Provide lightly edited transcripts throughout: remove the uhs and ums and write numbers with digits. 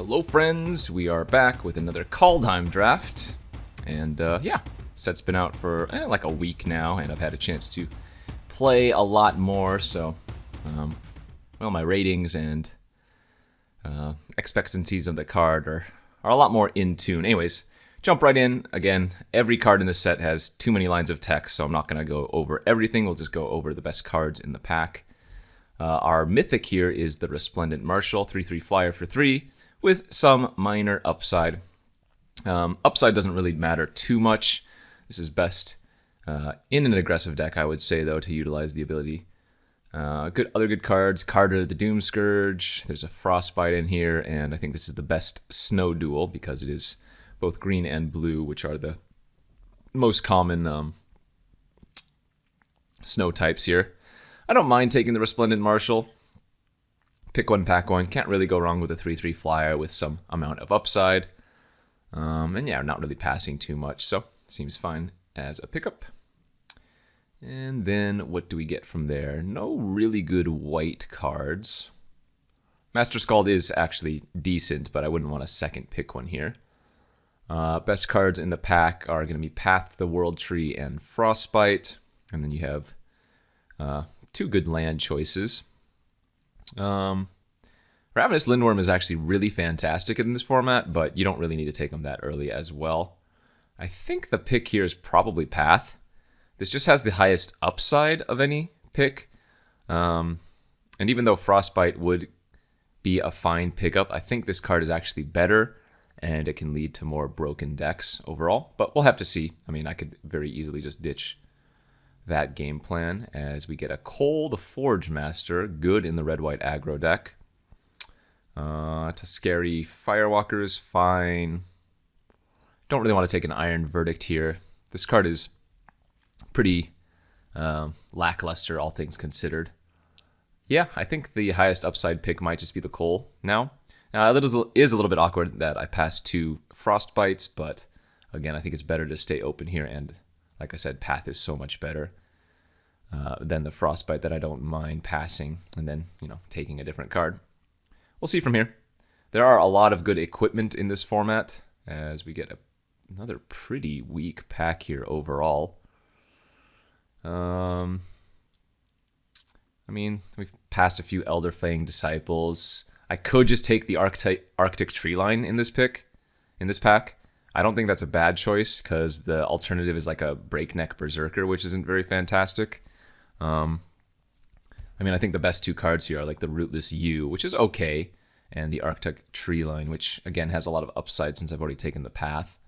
Hello friends, we are back with another Kaldhiem Draft, and yeah, set's been out for like a week now, and I've had a chance to play a lot more, so well, my ratings and expectancies of the card are a lot more in tune. Anyways, jump right in. Again, every card in this set has too many lines of text, so I'm not going to go over everything. We'll just go over the best cards in the pack. Our mythic here is the Resplendent Marshal, 3/3 flyer for 3, with some minor upside. Upside doesn't really matter too much. This is best in an aggressive deck, I would say, though, to utilize the ability. Other good cards, Carter the Doom Scourge, there's a Frostbite in here, and I think this is the best Snow Duel because it is both green and blue, which are the most common snow types here. I don't mind taking the Resplendent Marshal. Pick one, pack one. Can't really go wrong with a 3/3 flyer with some amount of upside. And yeah, not really passing too much, so seems fine as a pickup. And then what do we get from there? No really good white cards. Master Skald is actually decent, but I wouldn't want a second pick one here. Best cards in the pack are going to be Path to the World Tree and Frostbite. And then you have two good land choices. Ravenous Lindworm is actually really fantastic in this format, but you don't really need to take them that early as well. I think the pick here is probably Path. This just has the highest upside of any pick. And even though Frostbite would be a fine pickup, I think this card is actually better, and it can lead to more broken decks overall. But we'll have to see. I mean, I could very easily just ditch that game plan as we get a Cole the Forge Master, good in the red-white aggro deck. Tuscary Firewalker is fine. Don't really want to take an Iron Verdict here. This card is pretty lackluster, all things considered. Yeah, I think the highest upside pick might just be the Cole now. Now, it is a little bit awkward that I passed two Frostbites, but again, I think it's better to stay open here, and like I said, Path is so much better than the Frostbite that I don't mind passing and then, taking a different card. We'll see from here. There are a lot of good equipment in this format as we get another pretty weak pack here overall. I mean, we've passed a few Elderfang Disciples. I could just take the Arctic Tree Line in this pack. I don't think that's a bad choice because the alternative is like a Breakneck Berserker, which isn't very fantastic. I mean, I think the best two cards here are like the Rootless Yew, which is okay, and the Arctic Tree Line, which again has a lot of upside since I've already taken the Path.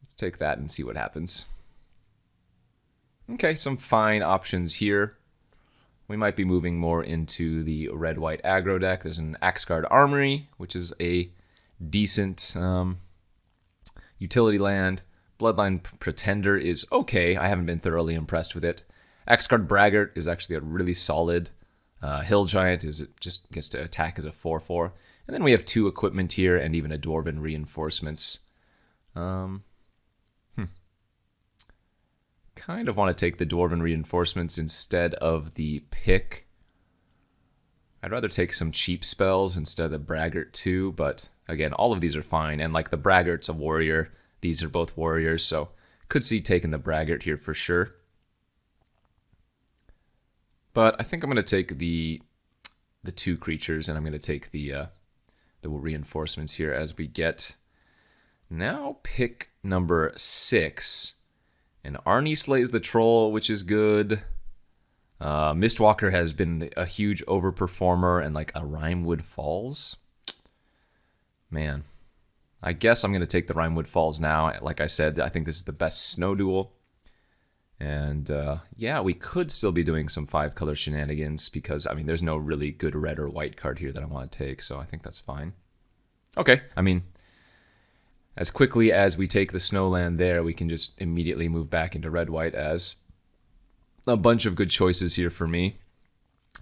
Let's take that and see what happens. Okay, some fine options here. We might be moving more into the red-white aggro deck. There's an Axgard Armory, which is a decent utility land. Bloodline Pretender is okay. I haven't been thoroughly impressed with it. Axgard Braggart is actually a really solid. Hill Giant just gets to attack as a 4/4. And then we have two equipment here and even a Dwarven Reinforcements. Kind of want to take the Dwarven Reinforcements instead of the pick. I'd rather take some cheap spells instead of the Braggart too, but again, all of these are fine. And like the Braggart's a warrior. These are both warriors, so could see taking the Braggart here for sure. But I think I'm going to take the two creatures, and I'm going to take the reinforcements here as we get now pick number 6. And Arnie slays the troll, which is good. Mistwalker has been a huge overperformer, and like a Rimewood Falls. Man, I guess I'm going to take the Rimewood Falls now. Like I said, I think this is the best Snow Duel. And yeah, we could still be doing some 5-color shenanigans because, I mean, there's no really good red or white card here that I want to take, so I think that's fine. Okay, I mean, as quickly as we take the Snowland there, we can just immediately move back into red-white as a bunch of good choices here for me.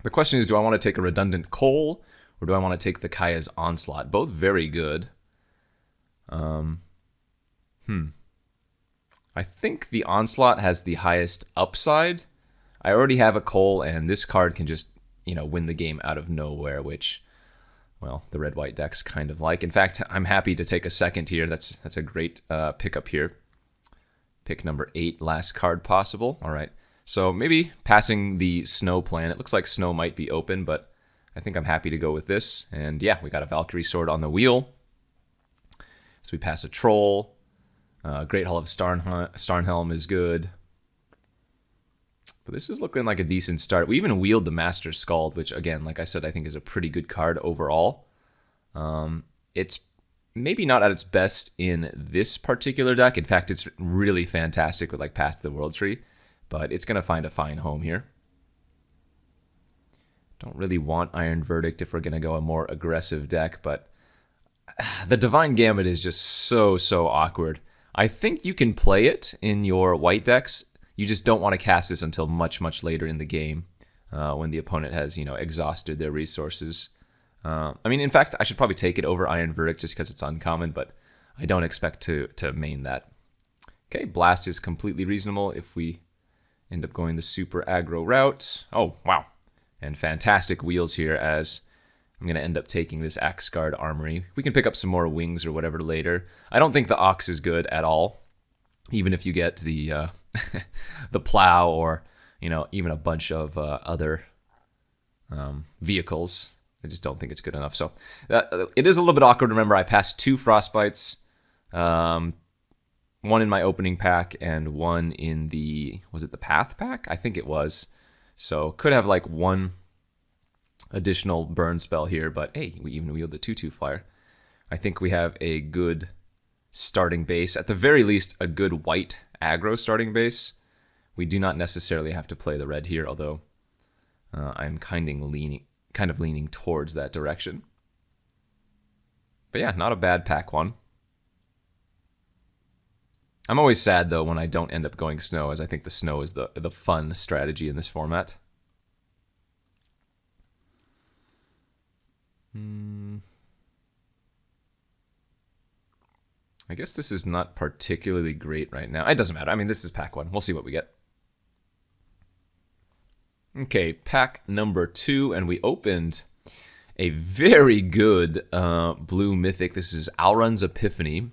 The question is, do I want to take a redundant Cole, or do I want to take the Kaya's Onslaught? Both very good. I think the Onslaught has the highest upside. I already have a Cole, and this card can just, win the game out of nowhere, which well, the red-white decks kind of like. In fact, I'm happy to take a second here. That's a great pickup here. Pick number 8, last card possible. All right, so maybe passing the snow plan. It looks like snow might be open, but I think I'm happy to go with this. And yeah, we got a Valkyrie sword on the wheel. So we pass a troll. Great Hall of Starnhelm is good. But this is looking like a decent start. We even wheeled the Master Skald, which again, like I said, I think is a pretty good card overall. It's maybe not at its best in this particular deck. In fact, it's really fantastic with like Path to the World Tree, but it's going to find a fine home here. Don't really want Iron Verdict if we're going to go a more aggressive deck, but the Divine Gambit is just so awkward. I think you can play it in your white decks. You just don't want to cast this until much later in the game when the opponent has, exhausted their resources. I mean, in fact, I should probably take it over Iron Verdict just because it's uncommon, but I don't expect to main that. Okay, Blast is completely reasonable if we end up going the super aggro route. Oh, wow. And fantastic wheels here as I'm going to end up taking this Axe Guard Armory. We can pick up some more wings or whatever later. I don't think the Ox is good at all, even if you get the the plow or, even a bunch of other vehicles. I just don't think it's good enough. So it is a little bit awkward. Remember, I passed 2 Frostbites, one in my opening pack and one in the, was it the Path pack? I think it was. So could have like one additional burn spell here, but hey, we even wield the 2/2 flyer. I think we have a good starting base. At the very least, a good white aggro starting base. We do not necessarily have to play the red here, although I'm kind of leaning towards that direction. But yeah, not a bad pack one. I'm always sad, though, when I don't end up going snow, as I think the snow is the fun strategy in this format. I guess this is not particularly great right now. It doesn't matter. I mean, this is pack 1. We'll see what we get. Okay, pack number 2, and we opened a very good blue mythic. This is Alrund's Epiphany.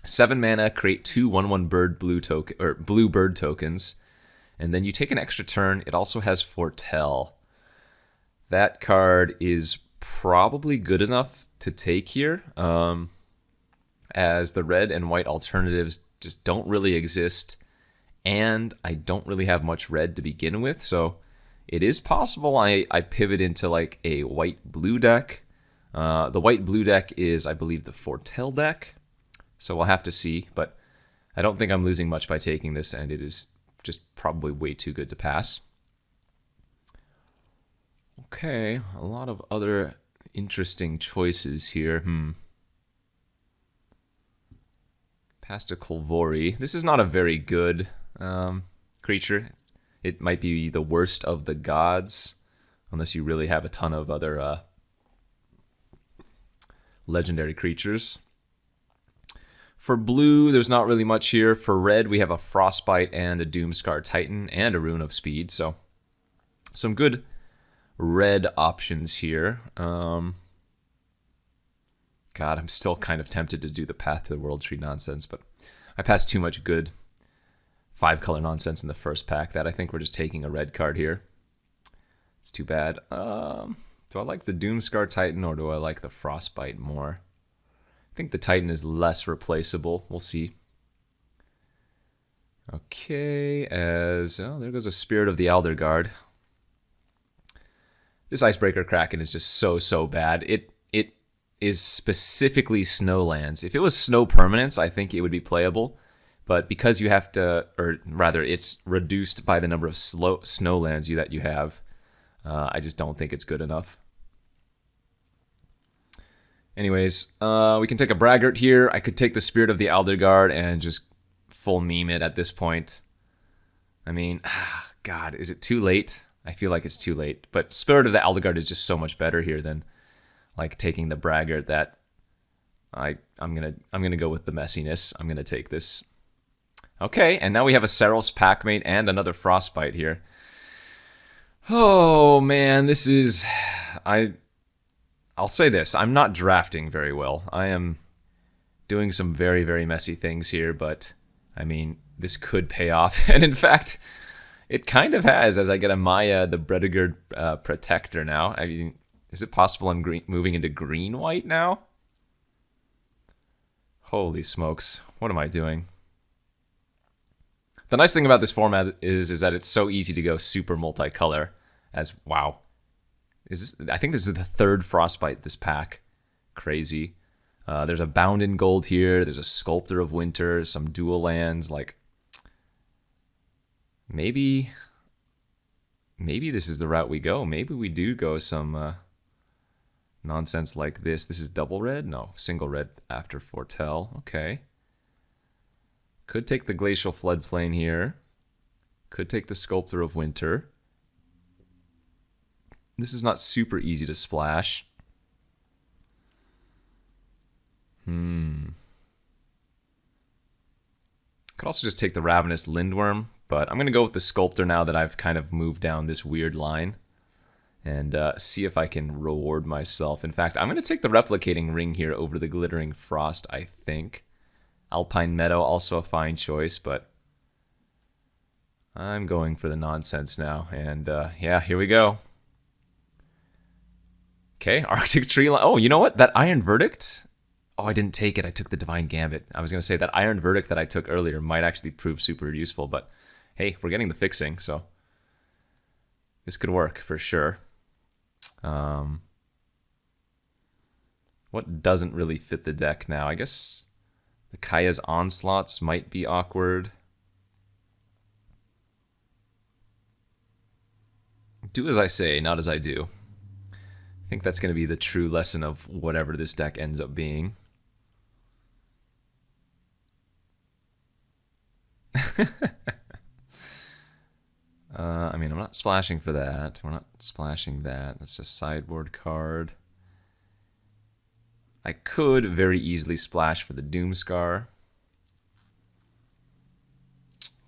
7 mana, create 2 1/1 bird blue bird tokens, and then you take an extra turn. It also has Foretell. That card is probably good enough to take here, as the red and white alternatives just don't really exist, and I don't really have much red to begin with, so it is possible I pivot into like a white-blue deck. The white-blue deck is, I believe, the Foretell deck. So we'll have to see, but I don't think I'm losing much by taking this, and it is just probably way too good to pass. Okay, a lot of other interesting choices here. Past a Kolvori. This is not a very good creature. It might be the worst of the gods, unless you really have a ton of other legendary creatures. For blue, there's not really much here. For red, we have a Frostbite and a Doomscar Titan and a Rune of Speed. So some good red options here. God, I'm still kind of tempted to do the Path to the World Tree nonsense, but I passed too much good 5-color nonsense in the first pack that I think we're just taking a red card here. It's too bad. Do I like the Doomscar Titan or do I like the Frostbite more? I think the Titan is less replaceable. We'll see. Okay, there goes a Spirit of the Elder Guard. This Icebreaker Kraken is just so bad. It is specifically snowlands. If it was snow permanents, I think it would be playable. But because you have to, or rather, it's reduced by the number of snowlands that you have, I just don't think it's good enough. Anyways, we can take a Braggart here. I could take the Spirit of the Elder Guard and just full meme it at this point. I mean, God, is it too late? I feel like it's too late. But Spirit of the Elder Guard is just so much better here than like taking the Braggart. That I'm gonna go with the messiness. I'm gonna take this. Okay, and now we have a Saros Packmate and another Frostbite here. Oh man, this is I'll say this. I'm not drafting very well. I am doing some very, very messy things here, but, I mean, this could pay off. And in fact, it kind of has, as I get a Maya, the Bredegard Protector now. I mean, is it possible I'm moving into green-white now? Holy smokes. What am I doing? The nice thing about this format is that it's so easy to go super multicolor. As, wow. I think this is the third Frostbite this pack. Crazy. There's a Bound in Gold here. There's a Sculptor of Winter. Some dual lands. Like, maybe this is the route we go. Maybe we do go some nonsense like this. This is double red? No, single red after Foretell. Okay. Could take the Glacial Floodplain here. Could take the Sculptor of Winter. This is not super easy to splash. Could also just take the Ravenous Lindworm, but I'm going to go with the Sculptor now that I've kind of moved down this weird line. And see if I can reward myself. In fact, I'm going to take the Replicating Ring here over the Glittering Frost, I think. Alpine Meadow, also a fine choice, but I'm going for the nonsense now. And yeah, here we go. Okay, Arctic Tree Line. Oh, you know what? That Iron Verdict? Oh, I didn't take it. I took the Divine Gambit. I was going to say that Iron Verdict that I took earlier might actually prove super useful, but hey, we're getting the fixing, so this could work for sure. What doesn't really fit the deck now? I guess the Kaya's Onslaughts might be awkward. Do as I say, not as I do. I think that's going to be the true lesson of whatever this deck ends up being. I mean, I'm not splashing for that. We're not splashing that. That's a sideboard card. I could very easily splash for the Doomscar.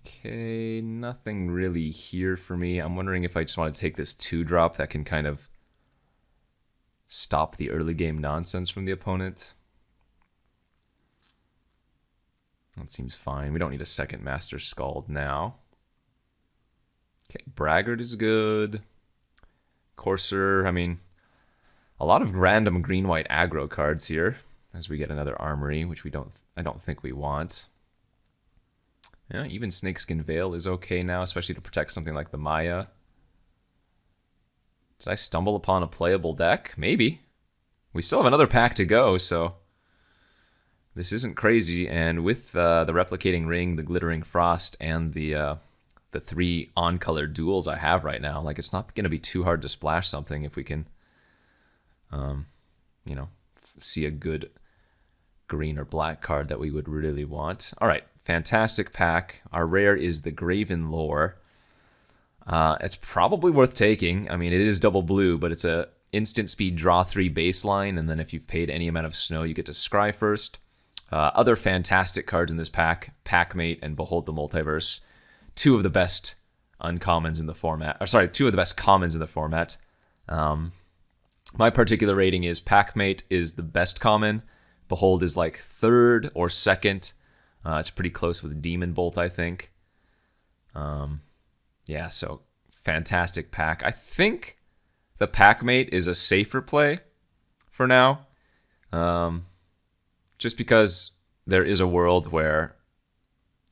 Okay, nothing really here for me. I'm wondering if I just want to take this 2-drop that can kind of stop the early game nonsense from the opponent. That seems fine. We don't need a second Master Scald now. Okay, Braggart is good. Courser, I mean, a lot of random green-white aggro cards here as we get another Armory, which I don't think we want. Yeah, even Snakeskin Veil is okay now, especially to protect something like the Maya. Did I stumble upon a playable deck? Maybe. We still have another pack to go, so this isn't crazy. And with the Replicating Ring, the Glittering Frost, and the 3 on-color duels I have right now, like, it's not going to be too hard to splash something if we can, you know, see a good green or black card that we would really want. All right, fantastic pack. Our rare is the Graven Lore. It's probably worth taking. I mean, it is double blue, but it's a instant speed draw 3 baseline, and then if you've paid any amount of snow, you get to scry first. Other fantastic cards in this pack, Packmate and Behold the Multiverse. 2 of the best uncommons in the format. Or sorry, 2 of the best commons in the format. My particular rating is Packmate is the best common. Behold is like 3rd or 2nd. It's pretty close with Demon Bolt, I think. Yeah, so fantastic pack. I think the Packmate is a safer play for now. Just because there is a world where,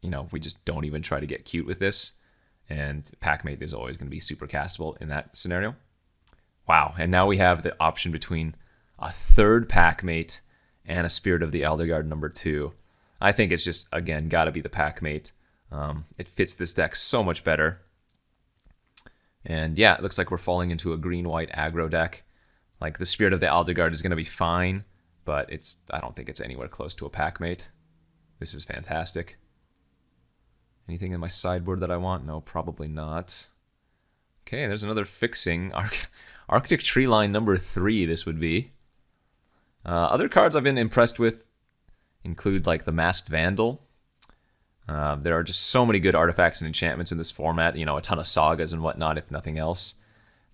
you know, we just don't even try to get cute with this. And Packmate is always going to be super castable in that scenario. Wow, and now we have the option between a 3rd Packmate and a Spirit of the Elderguard number 2. I think it's just, again, got to be the Packmate. It fits this deck so much better. And yeah, it looks like we're falling into a green-white aggro deck. Like, the Spirit of the Elderguard is going to be fine, but I don't think it's anywhere close to a Packmate. This is fantastic. Anything in my sideboard that I want? No, probably not. Okay, there's another fixing. Arctic Tree Line number 3, this would be. Other cards I've been impressed with include like the Masked Vandal. There are just so many good artifacts and enchantments in this format. You know, a ton of sagas and whatnot, if nothing else,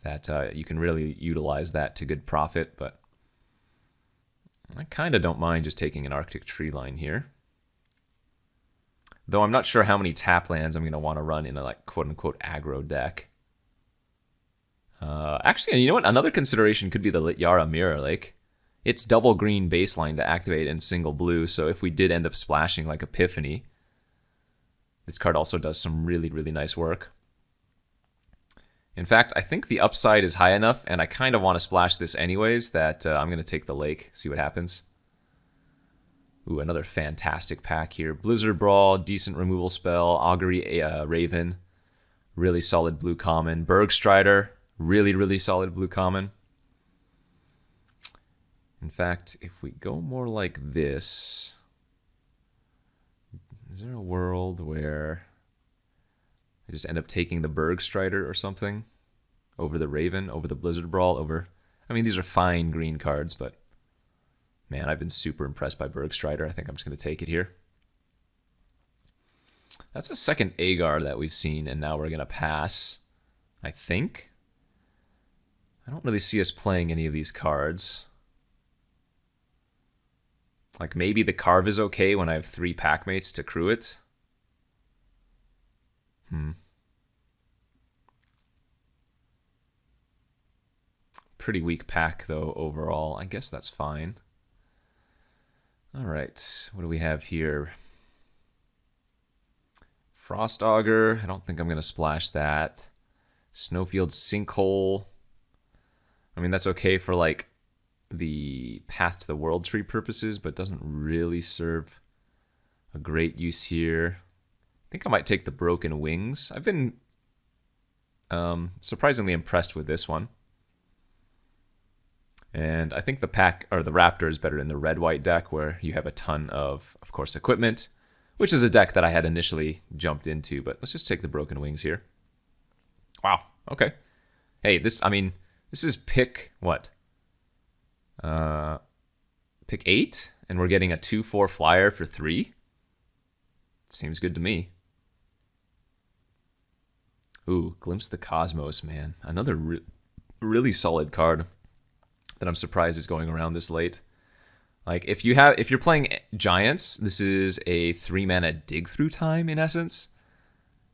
that you can really utilize that to good profit. But I kind of don't mind just taking an Arctic Tree Line here. Though I'm not sure how many tap lands I'm going to want to run in a like quote-unquote aggro deck. Actually, you know what? Another consideration could be the Lityara Mirror Lake. It's double green baseline to activate and single blue, so if we did end up splashing like Epiphany, this card also does some really, really nice work. In fact, I think the upside is high enough, and I kind of want to splash this anyways, that I'm going to take the lake, see what happens. Ooh, another fantastic pack here. Blizzard Brawl, decent removal spell, Augury Raven, really solid blue common. Bergstrider, really, really solid blue common. In fact, if we go more like this, is there a world where I just end up taking the Bergstrider or something over the Raven, over the Blizzard Brawl, over... I mean, these are fine green cards, but man, I've been super impressed by Bergstrider. I think I'm just going to take it here. That's the second Agar that we've seen, and now we're going to pass, I think. I don't really see us playing any of these cards. Like, maybe the Carve is okay when I have 3 Packmates to crew it. Pretty weak pack, though, overall. I guess that's fine. Alright, what do we have here? Frost Augur. I don't think I'm going to splash that. Snowfield Sinkhole. I mean, that's okay for, like, the Path to the World Tree purposes, but doesn't really serve a great use here. I think I might take the Broken Wings. I've been surprisingly impressed with this one. And I think the pack, or the Raptor, is better in the red-white deck, where you have a ton of course, equipment, which is a deck that I had initially jumped into, but let's just take the Broken Wings here. Wow, okay. Hey, this is pick, what? Pick 8, and we're getting a 2/4 flyer for 3. Seems good to me. Ooh, Glimpse the Cosmos, man. Another really solid card that I'm surprised is going around this late. Like, if you're playing Giants, this is a 3-mana dig through time in essence.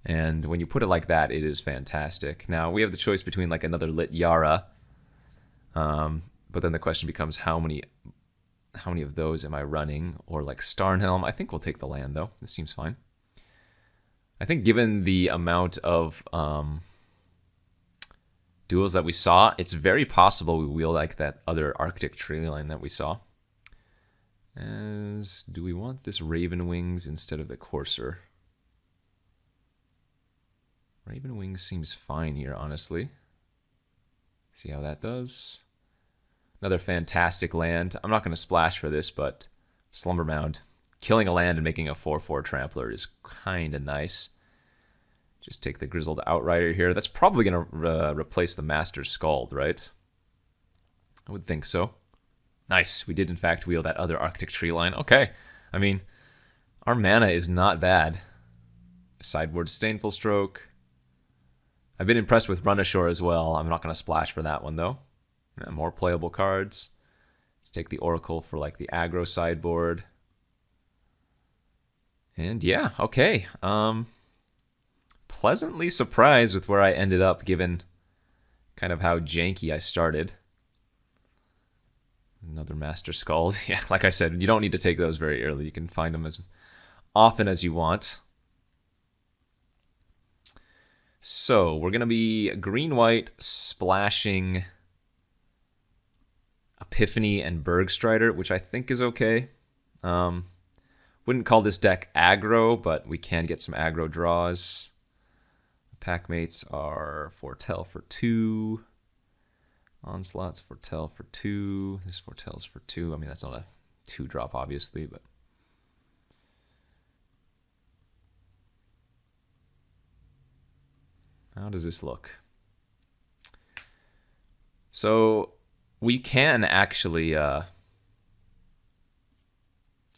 And when you put it like that, it is fantastic. Now, we have the choice between like another Lityara, but then the question becomes how many of those am I running? Or like Starnhelm. I think we'll take the land though. This seems fine. I think given the amount of duels that we saw, it's very possible we will like that other Arctic Tree Line that we saw. Do we want this Raven Wings instead of the Courser? Raven Wings seems fine here, honestly. See how that does. Another fantastic land. I'm not going to splash for this, but Slumber Mound. Killing a land and making a 4/4 Trampler is kind of nice. Just take the Grizzled Outrider here. That's probably going to replace the Master Scald, right? I would think so. Nice. We did, in fact, wheel that other Arctic Tree Line. Okay. I mean, our mana is not bad. Sideboard Disdainful Stroke. I've been impressed with Run Ashore as well. I'm not going to splash for that one, though. More playable cards. Let's take the Oracle for, like, the aggro sideboard. And, yeah, okay. Pleasantly surprised with where I ended up, given kind of how janky I started. Another Master Scald. Yeah, like I said, you don't need to take those very early. You can find them as often as you want. So, we're going to be green-white splashing Epiphany and Bergstrider, which I think is okay. Wouldn't call this deck aggro, but we can get some aggro draws. Packmates are Foretell for 2. Onslaught's Foretell for 2. This Foretell's for 2. I mean, that's not a 2-drop, obviously, but... How does this look? So, we can actually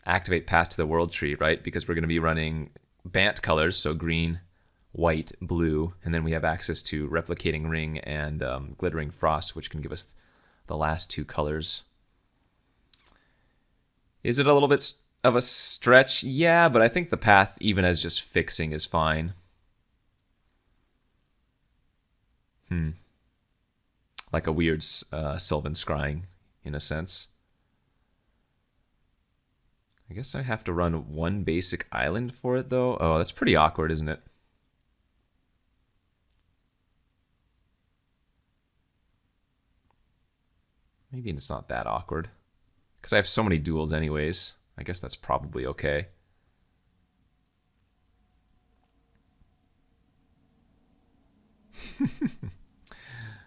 activate Path to the World Tree, right? Because we're going to be running Bant colors, so green, white, blue, and then we have access to Replicating Ring and Glittering Frost, which can give us the last 2 colors. Is it a little bit of a stretch? Yeah, but I think the path, even as just fixing, is fine. Like a weird Sylvan Scrying, in a sense. I guess I have to run one basic island for it, though. Oh, that's pretty awkward, isn't it? Maybe it's not that awkward. Because I have so many duels anyways. I guess that's probably okay.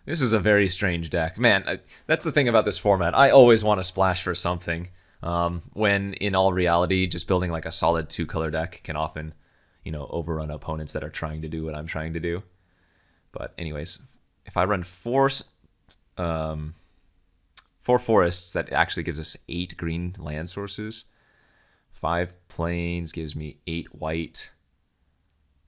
This is a very strange deck. Man, that's the thing about this format. I always want to splash for something. When in all reality, just building like a solid 2-color deck can often, overrun opponents that are trying to do what I'm trying to do. But anyways, if I run four forests, that actually gives us 8 green land sources. 5 plains gives me 8 white.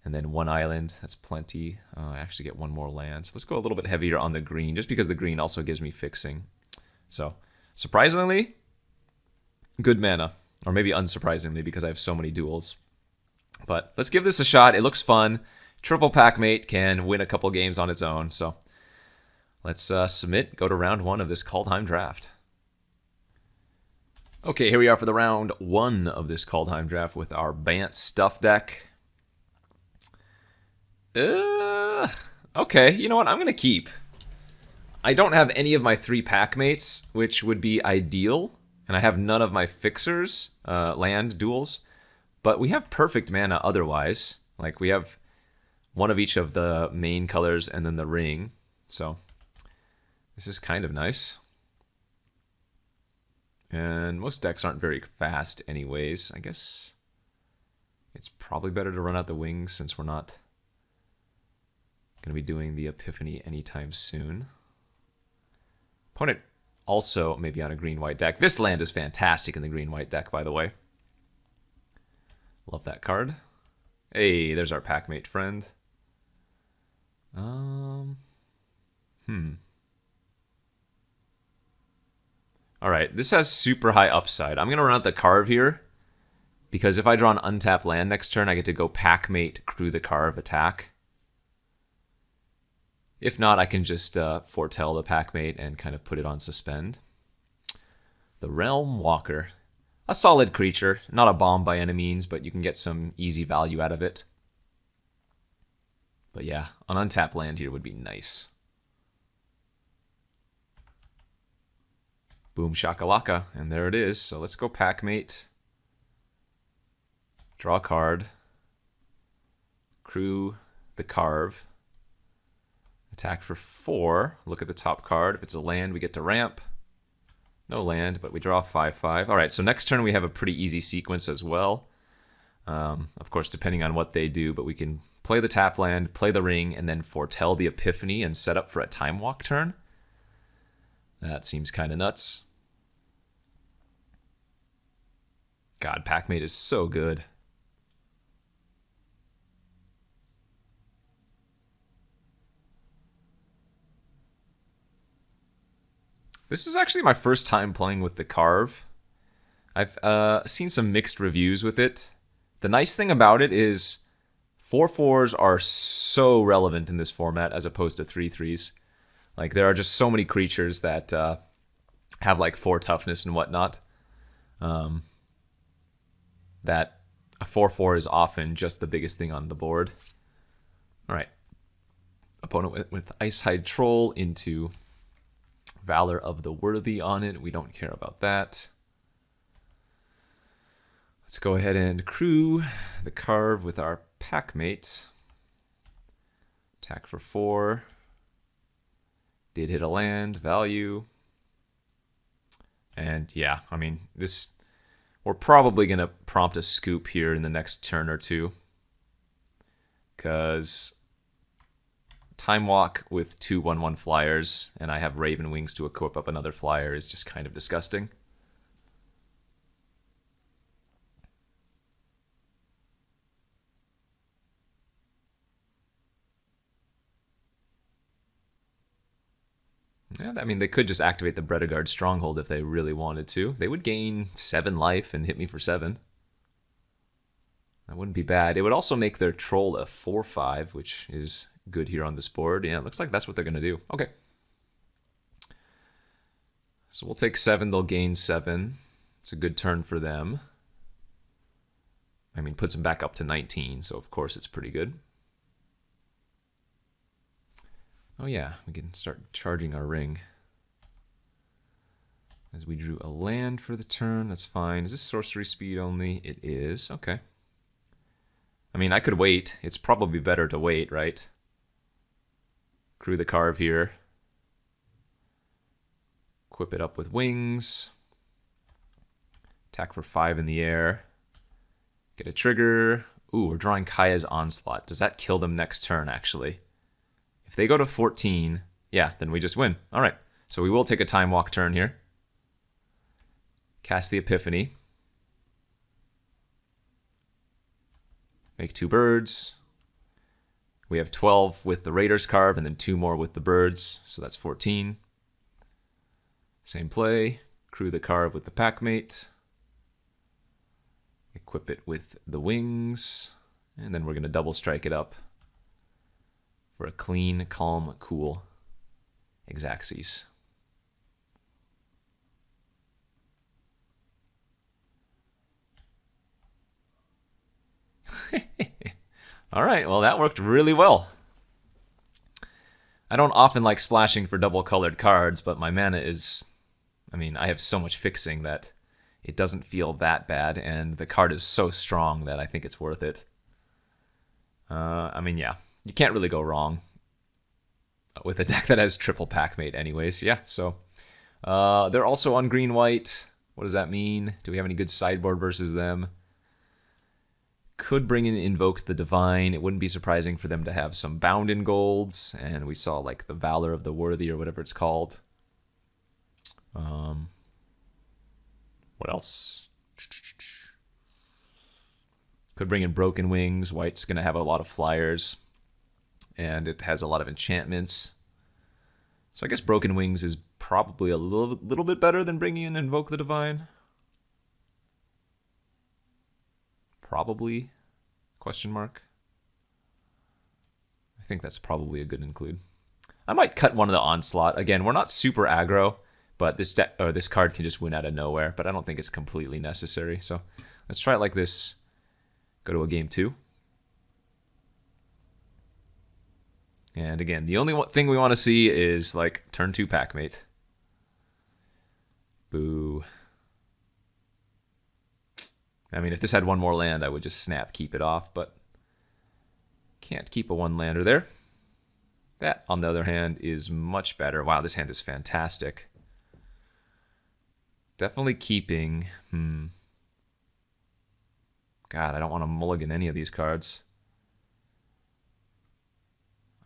And then 1 island, that's plenty. I actually get 1 more land. So let's go a little bit heavier on the green, just because the green also gives me fixing. So, surprisingly, good mana. Or maybe unsurprisingly, because I have so many duels. But let's give this a shot. It looks fun. Triple Packmate can win a couple games on its own. So, let's submit, go to round 1 of this Kaldhiem Draft. Okay, here we are for the round 1 of this Kaldhiem Draft with our Bant Stuff deck. Okay, you know what? I'm going to keep. I don't have any of my 3 Packmates, which would be ideal. And I have none of my fixers, land duels. But we have perfect mana otherwise. Like, we have 1 of each of the main colors and then the ring. So, this is kind of nice. And most decks aren't very fast anyways. I guess it's probably better to run out the wings since we're not going to be doing the Epiphany anytime soon. Opponent also maybe on a green-white deck. This land is fantastic in the green-white deck, by the way. Love that card. Hey, there's our Packmate friend. Alright, this has super high upside. I'm going to run out the Carve here, because if I draw an untapped land next turn, I get to go Packmate, Crew the Carve, attack. If not, I can just foretell the Packmate and kind of put it on suspend. The Realm Walker. A solid creature. Not a bomb by any means, but you can get some easy value out of it. But yeah, an untapped land here would be nice. Boom shakalaka, and there it is. So let's go Packmate. Draw a card. Crew the Carve. Attack for 4. Look at the top card. If it's a land, we get to ramp. No land, but we draw 5/5. All right, so next turn we have a pretty easy sequence as well. Of course, depending on what they do, but we can play the tap land, play the ring, and then foretell the Epiphany and set up for a time walk turn. That seems kind of nuts. God, Packmate is so good. This is actually my first time playing with the Carve. I've seen some mixed reviews with it. The nice thing about it is 4/4s are so relevant in this format as opposed to 3/3s. Like, there are just so many creatures that have like 4 toughness and whatnot. That a 4/4 is often just the biggest thing on the board. All right. Opponent with Icehide Troll into Valor of the Worthy on it. We don't care about that. Let's go ahead and Crew the Carve with our Packmate. Attack for 4. Did hit a land, value. And yeah, I mean, this, we're probably going to prompt a scoop here in the next turn or two. Because Time Walk with 2 1/1 flyers, and I have Raven Wings to equip up another flyer is just kind of disgusting. Yeah, I mean, they could just activate the Bredegard Stronghold if they really wanted to. They would gain 7 life and hit me for 7. That wouldn't be bad. It would also make their troll a 4/5, which is good here on this board. Yeah, it looks like that's what they're going to do. Okay. So we'll take 7. They'll gain 7. It's a good turn for them. I mean, puts them back up to 19, so of course it's pretty good. Oh yeah, we can start charging our ring. As we drew a land for the turn, that's fine. Is this sorcery speed only? It is. Okay. I mean, I could wait. It's probably better to wait, right? Crew the Carve here. Equip it up with wings. Attack for 5 in the air. Get a trigger. Ooh, we're drawing Kaya's Onslaught. Does that kill them next turn, actually? If they go to 14, yeah, then we just win. All right, so we will take a Time Walk turn here. Cast the Epiphany. Make 2 birds. We have 12 with the Raiders Carve and then 2 more with the birds, so that's 14. Same play. Crew the Carve with the Packmate. Equip it with the wings. And then we're going to double strike it up for a clean, calm, cool Exaxes. All right, well, that worked really well. I don't often like splashing for double-colored cards, but my mana is... I mean, I have so much fixing that it doesn't feel that bad, and the card is so strong that I think it's worth it. I mean, yeah, you can't really go wrong with a deck that has triple Packmate anyways. Yeah, so they're also on green-white. What does that mean? Do we have any good sideboard versus them? Could bring in Invoke the Divine. It wouldn't be surprising for them to have some Bound in Golds, and we saw like the Valor of the Worthy or whatever it's called. What else? Could bring in Broken Wings. White's going to have a lot of flyers, and it has a lot of enchantments. So I guess Broken Wings is probably a little bit better than bringing in Invoke the Divine. Probably? Question mark. I think that's probably a good include. I might cut one of the Onslaught. Again, we're not super aggro, but this card can just win out of nowhere, but I don't think it's completely necessary. So let's try it like this. Go to a game 2. And again, the only thing we want to see is like turn 2 Packmate. Boo. I mean, if this had one more land, I would just snap, keep it off, but can't keep a 1-lander there. That, on the other hand, is much better. Wow, this hand is fantastic. Definitely keeping. God, I don't want to mulligan any of these cards.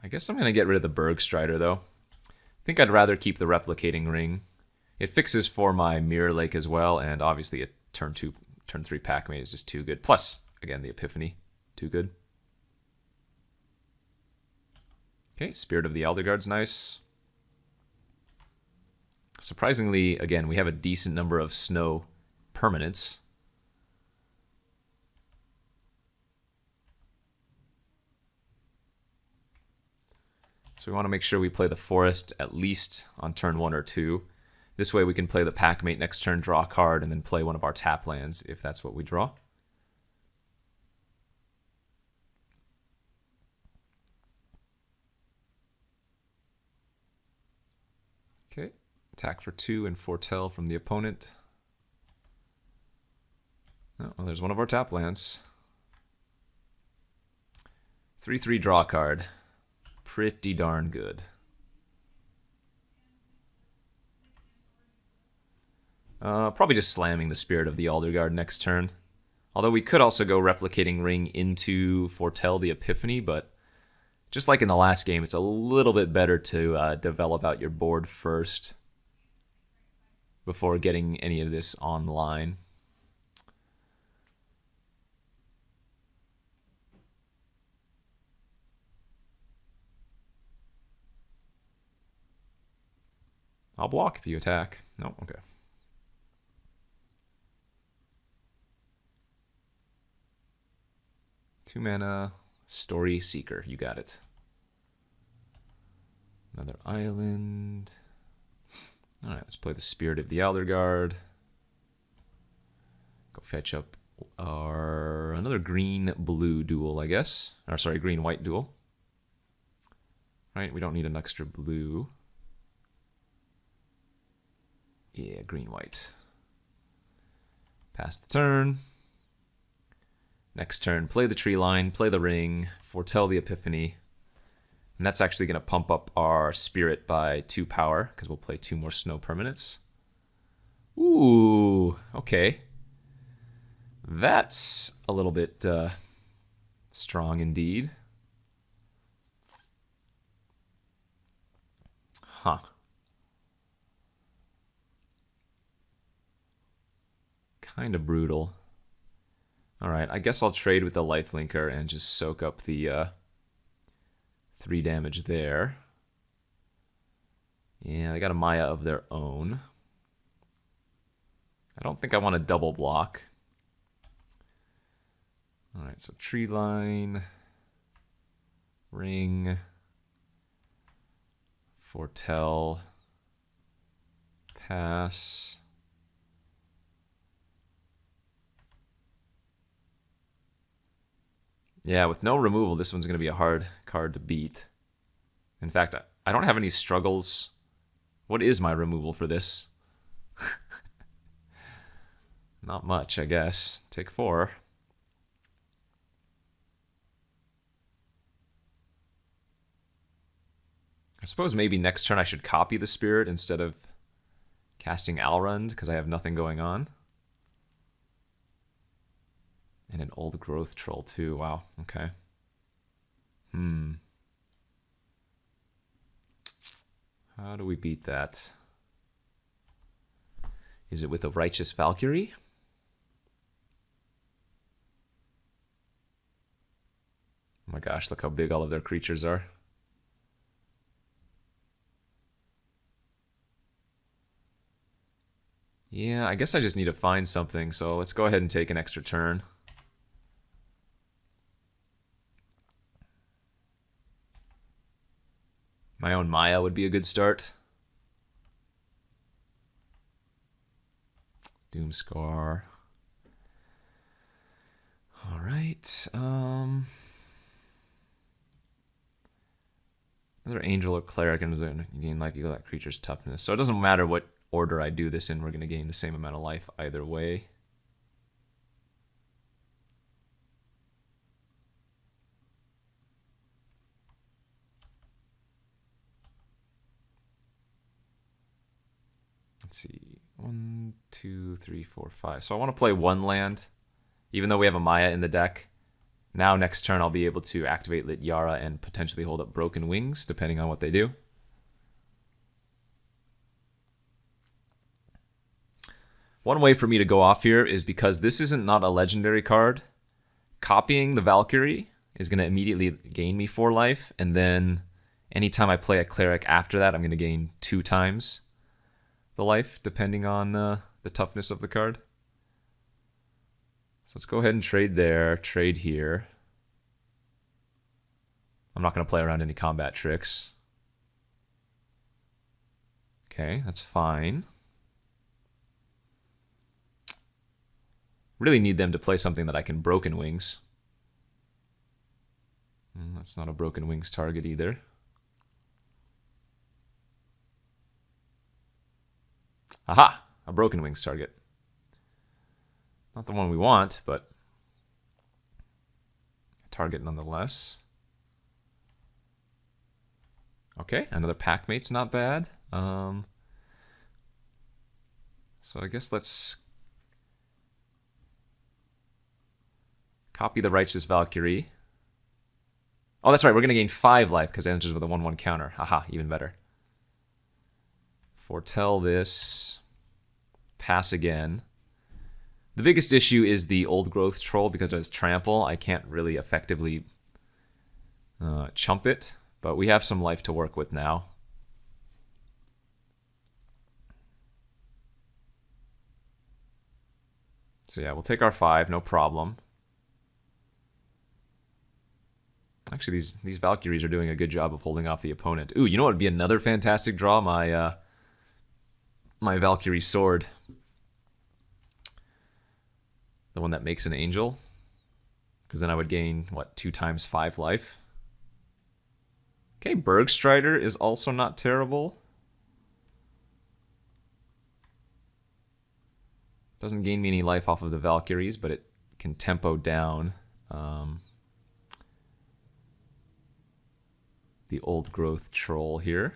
I guess I'm going to get rid of the Bergstrider, though. I think I'd rather keep the Replicating Ring. It fixes for my Mirror Lake as well, and obviously a turn 3 Packmate is just too good. Plus, again, the Epiphany, too good. Okay, Spirit of the Elderguard's nice. Surprisingly, again, we have a decent number of snow permanents. So we want to make sure we play the Forest at least on turn 1 or 2. This way we can play the Packmate next turn, draw a card, and then play one of our tap lands if that's what we draw. Okay, attack for 2 and foretell from the opponent. Oh, well, there's one of our tap lands. 3/3 draw card. Pretty darn good. Probably just slamming the Spirit of the Elderguard next turn. Although we could also go Replicating Ring into foretell the Epiphany, but just like in the last game, it's a little bit better to develop out your board first before getting any of this online. I'll block if you attack. No, okay. Two mana, Story Seeker. You got it. Another island. All right, let's play the Spirit of the Elderguard. Go fetch up our another green-blue duel, I guess. Or sorry, green-white duel. All right, we don't need an extra blue. Yeah, green-white. Pass the turn. Next turn, play the tree line, play the ring, foretell the epiphany. And that's actually going to pump up our spirit by 2 power, because we'll play 2 more snow permanents. Ooh, okay. That's a little bit strong indeed. Huh. Kind of brutal. All right, I guess I'll trade with the lifelinker and just soak up the 3 damage there. Yeah, they got a Maya of their own. I don't think I want to double block. All right, so tree line, ring, foretell, pass. Yeah, with no removal, this one's going to be a hard card to beat. In fact, I don't have any struggles. What is my removal for this? Not much, I guess. Take 4. I suppose maybe next turn I should copy the spirit instead of casting Alrund, because I have nothing going on. And an old growth troll too. Wow, okay. How do we beat that? Is it with a Righteous Valkyrie? Oh my gosh, look how big all of their creatures are. Yeah, I guess I just need to find something, so let's go ahead and take an extra turn. My own Maya would be a good start. Doomscar. All right. Another Angel or Cleric and gain life equal that creature's toughness. So it doesn't matter what order I do this in, we're going to gain the same amount of life either way. Let's see. 1, 2, 3, 4, 5. So I want to play 1 land, even though we have a Maya in the deck. Now next turn I'll be able to activate Lityara and potentially hold up Broken Wings, depending on what they do. One way for me to go off here is because this isn't not a legendary card. Copying the Valkyrie is going to immediately gain me 4 life, and then anytime I play a Cleric after that, I'm going to gain 2 times the life, depending on the toughness of the card. So let's go ahead and trade there, trade here. I'm not going to play around any combat tricks. Okay, that's fine. Really need them to play something that I can Broken Wings. That's not a Broken Wings target either. Aha! A Broken Wings target. Not the one we want, but a target nonetheless. Okay, another Packmate's not bad. So I guess let's copy the Righteous Valkyrie. Oh, that's right, we're going to gain 5 life because it enters with a 1/1 counter. Haha, even better. Foretell this. Pass again. The biggest issue is the old growth troll because it has trample. I can't really effectively chump it, but we have some life to work with now. So yeah, we'll take our 5, no problem. Actually, these Valkyries are doing a good job of holding off the opponent. Ooh, you know what would be another fantastic draw? My my Valkyrie sword. The one that makes an angel. Because then I would gain, what, 2 times 5 life? Okay, Bergstrider is also not terrible. Doesn't gain me any life off of the Valkyries, but it can tempo down the old growth troll here.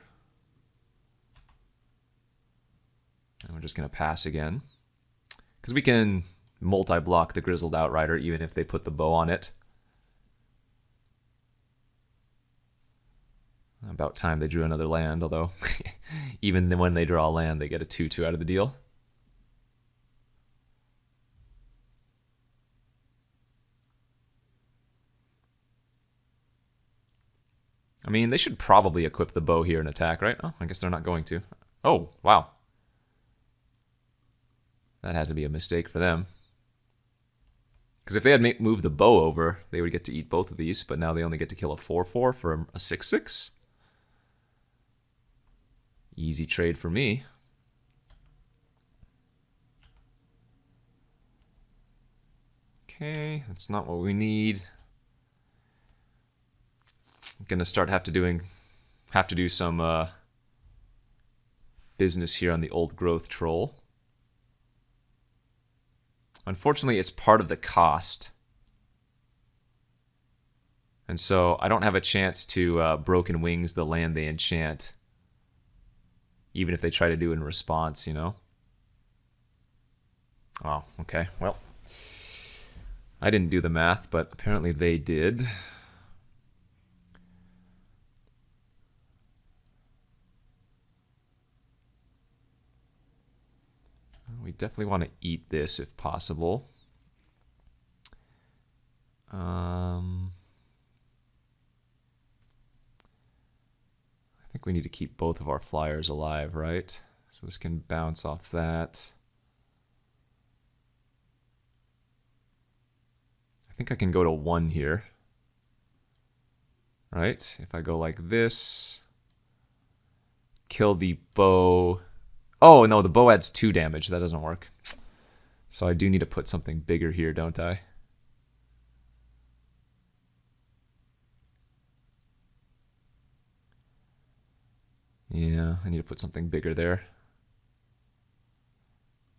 And we're just going to pass again. Because we can multi-block the Grizzled Outrider even if they put the bow on it. About time they drew another land, although even when they draw a land, they get a 2/2 out of the deal. I mean, they should probably equip the bow here and attack, right? Oh, I guess they're not going to. Oh, wow. That had to be a mistake for them. Because if they had moved the bow over, they would get to eat both of these, but now they only get to kill a 4/4 for a 6/6. Easy trade for me. Okay, that's not what we need. I'm gonna start have to do some business here on the old growth troll. Unfortunately, it's part of the cost. And so I don't have a chance to Broken Wings the land they enchant. Even if they try to do in response, you know? Oh, okay. Well, I didn't do the math, but apparently they did. We definitely want to eat this if possible. I think we need to keep both of our flyers alive, right? So this can bounce off that. I think I can go to 1 here. Right? If I go like this, kill the bow. Oh, no, the bow adds 2 damage. That doesn't work. So I do need to put something bigger here, don't I? Yeah, I need to put something bigger there.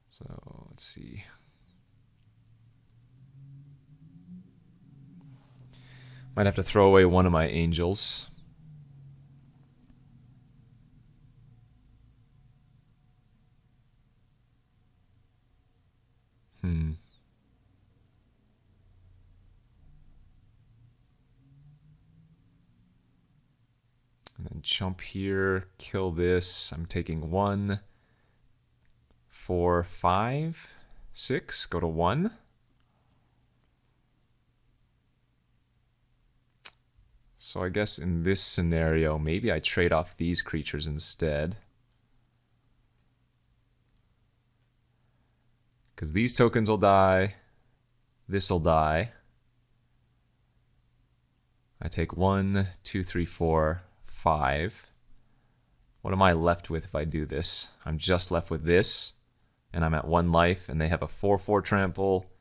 So, let's see. Might have to throw away one of my angels. And then jump here, kill this. I'm taking 1, 4, 5, 6. Go to 1. So I guess in this scenario, maybe I trade off these creatures instead. Because these tokens will die. This will die. I take 1, 2, 3, 4, 5. What am I left with if I do this? I'm just left with this. And I'm at 1 life. And they have a 4/4 trample,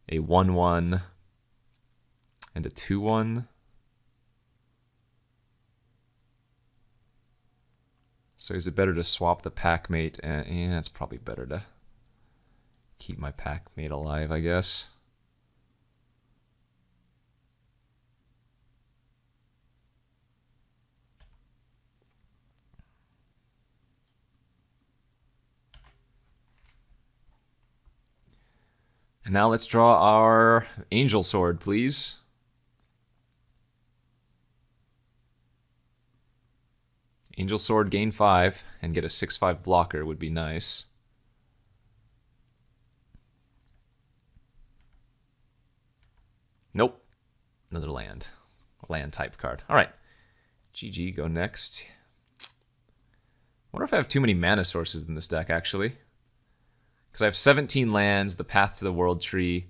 a 1/1, and a 2/1. So is it better to swap the packmate? Yeah, it's probably better to keep my packmate alive, I guess. And now let's draw our angel sword, please. Angel sword, gain 5, and get a 6/5 blocker would be nice. Nope. Another land. Land type card. All right. GG, go next. I wonder if I have too many mana sources in this deck, actually. Because I have 17 lands, the Path to the World Tree,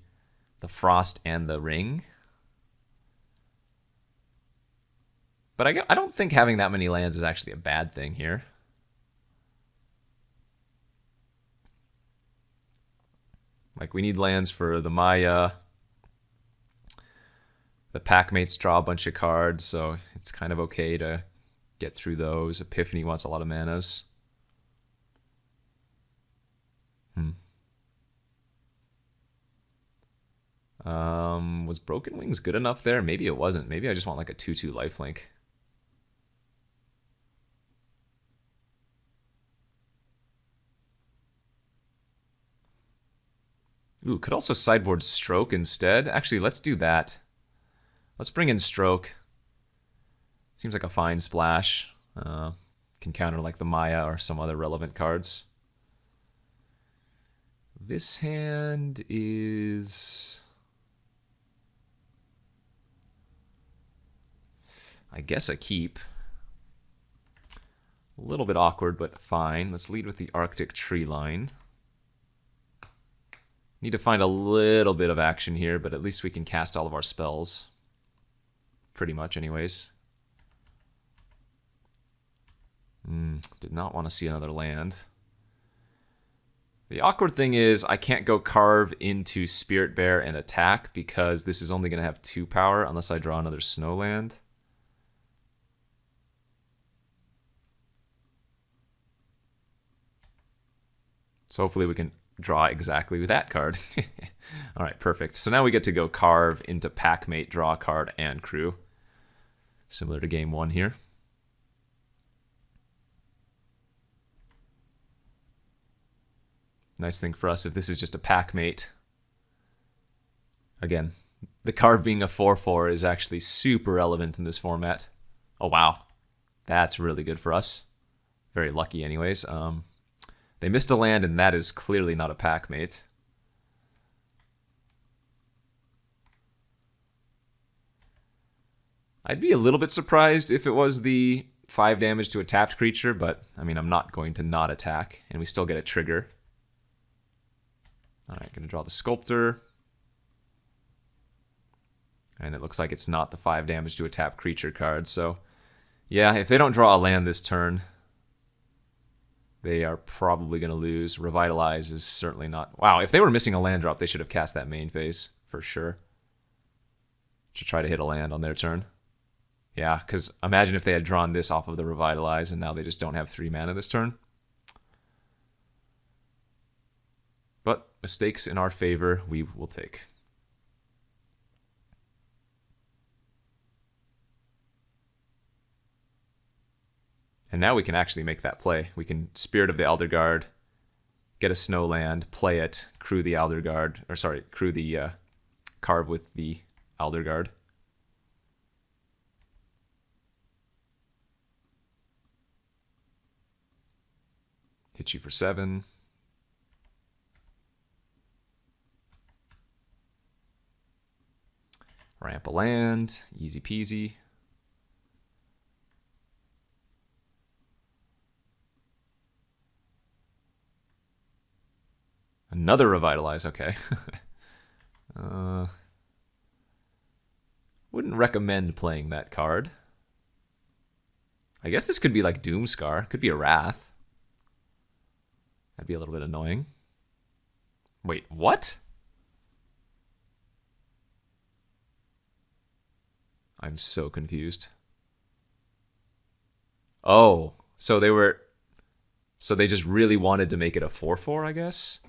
the Frost, and the Ring. But I don't think having that many lands is actually a bad thing here. Like, we need lands for the Maya. The Packmates draw a bunch of cards, so it's kind of okay to get through those. Epiphany wants a lot of manas. Was Broken Wings good enough there? Maybe it wasn't. Maybe I just want like a 2/2 lifelink. Ooh, could also sideboard Stroke instead. Actually, let's do that. Let's bring in Stroke. Seems like a fine splash. Can counter like the Maya or some other relevant cards. This hand is... I guess a keep. A little bit awkward, but fine. Let's lead with the Arctic Tree Line. Need to find a little bit of action here, but at least we can cast all of our spells. Pretty much, anyways. Did not want to see another land. The awkward thing is I can't go carve into Spirit Bear and attack because this is only going to have 2 power unless I draw another snow land. So hopefully we can draw exactly with that card. All right, perfect. So now we get to go carve into Packmate, draw a card, and crew. Similar to game 1 here. Nice thing for us if this is just a Packmate. Again, the carve being a 4/4 is actually super relevant in this format. Oh, wow. That's really good for us. Very lucky anyways. They missed a land, and that is clearly not a Packmate. I'd be a little bit surprised if it was the 5 damage to a tapped creature, but, I mean, I'm not going to not attack, and we still get a trigger. Alright, going to draw the Sculptor. And it looks like it's not the 5 damage to a tapped creature card, so... yeah, if they don't draw a land this turn... they are probably going to lose. Revitalize is certainly not... wow, if they were missing a land drop, they should have cast that main phase, for sure. To try to hit a land on their turn. Yeah, because imagine if they had drawn this off of the Revitalize, and now they just don't have 3 mana this turn. But mistakes in our favor, we will take. And now we can actually make that play. We can Spirit of the Elder Guard, get a snow land, play it, crew the Elder Guard, or sorry, crew the carve with the Elder Guard. Hit you for 7. Ramp a land, easy peasy. Another Revitalize, okay. Wouldn't recommend playing that card. I guess this could be like Doomscar. Could be a Wrath. That'd be a little bit annoying. Wait, what? I'm so confused. Oh, so they were... so they just really wanted to make it a 4/4, I guess?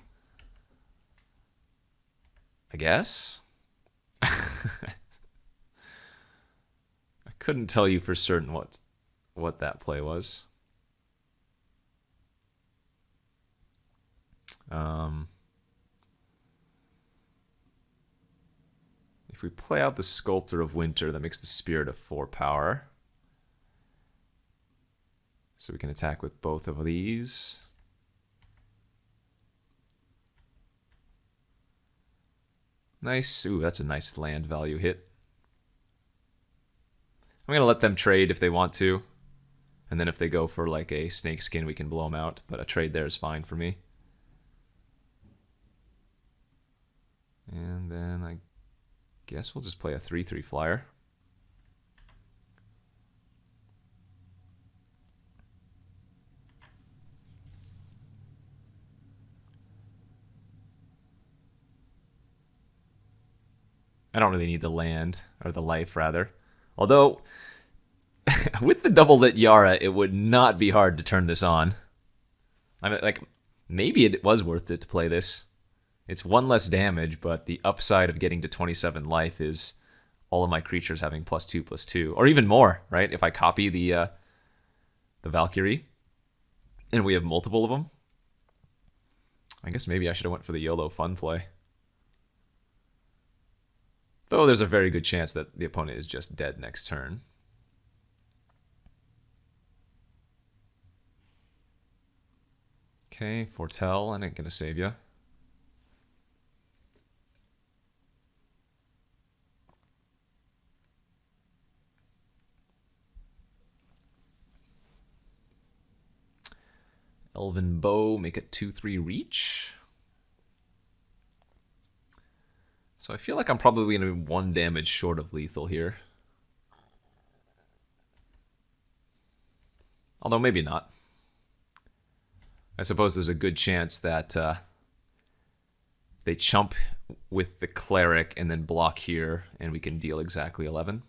I guess? I couldn't tell you for certain what that play was. If we play out the Sculptor of Winter, that makes the Spirit of 4 power. So we can attack with both of these. Nice. Ooh, that's a nice land value hit. I'm going to let them trade if they want to. And then if they go for like a Snakeskin, we can blow them out. But a trade there is fine for me. And then I guess we'll just play a 3/3 flyer. I don't really need the land, or the life rather. Although, with the double lit Yara, it would not be hard to turn this on. I mean, like, maybe it was worth it to play this. It's 1 less damage, but the upside of getting to 27 life is all of my creatures having +2/+2, or even more, right? If I copy the Valkyrie, and we have multiple of them, I guess maybe I should have went for the YOLO fun play. Though there's a very good chance that the opponent is just dead next turn. Okay, Foretell, I ain't gonna save you. Elven Bow, make it 2/3 reach. So I feel like I'm probably going to be 1 damage short of lethal here. Although maybe not. I suppose there's a good chance that they chump with the cleric and then block here, and we can deal exactly 11.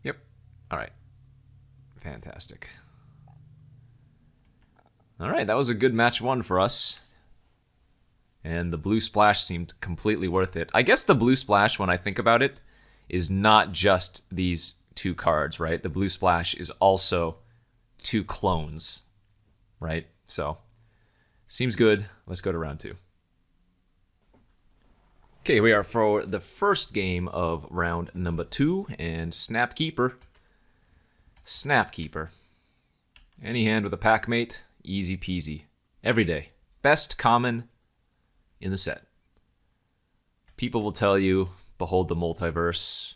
Yep. All right. Fantastic. All right, that was a good match 1 for us. And the blue splash seemed completely worth it. I guess the blue splash, when I think about it, is not just these 2 cards, right? The blue splash is also 2 clones, right? So, seems good. Let's go to round 2. Okay, we are for the first game of round number 2, and Snapkeeper. Snapkeeper. Any hand with a pack mate, easy peasy. Every day. Best common in the set. People will tell you, behold the multiverse.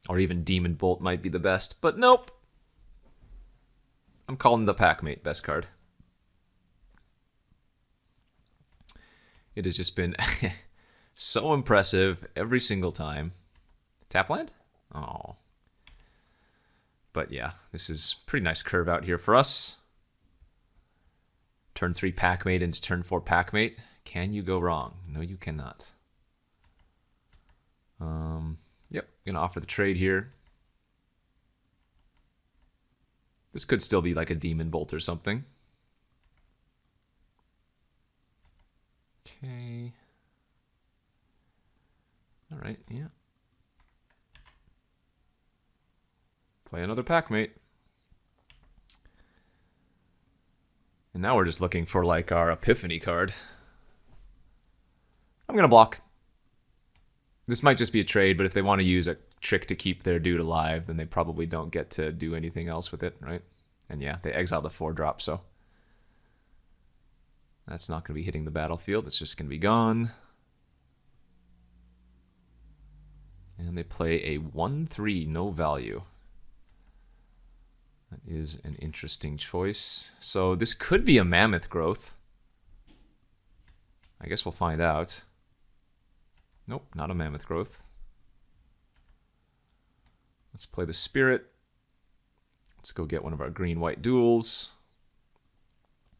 Or even Demon Bolt might be the best, but nope. I'm calling the Packmate best card. It has just been so impressive every single time. Tap land? Oh. But yeah, this is pretty nice curve out here for us. Turn 3 Packmate into turn 4 Packmate. Can you go wrong? No, you cannot. Yep, gonna offer the trade here. This could still be like a Demon Bolt or something. Okay. All right, yeah. Play another Packmate. And now we're just looking for like our Epiphany card. I'm gonna block. This might just be a trade, but if they want to use a trick to keep their dude alive, then they probably don't get to do anything else with it, right? And yeah, they exile the 4-drop, so that's not going to be hitting the battlefield. It's just going to be gone. And they play a 1/3, no value. That is an interesting choice. So this could be a Mammoth Growth. I guess we'll find out. Nope, not a Mammoth Growth. Let's play the Spirit. Let's go get one of our green-white duels.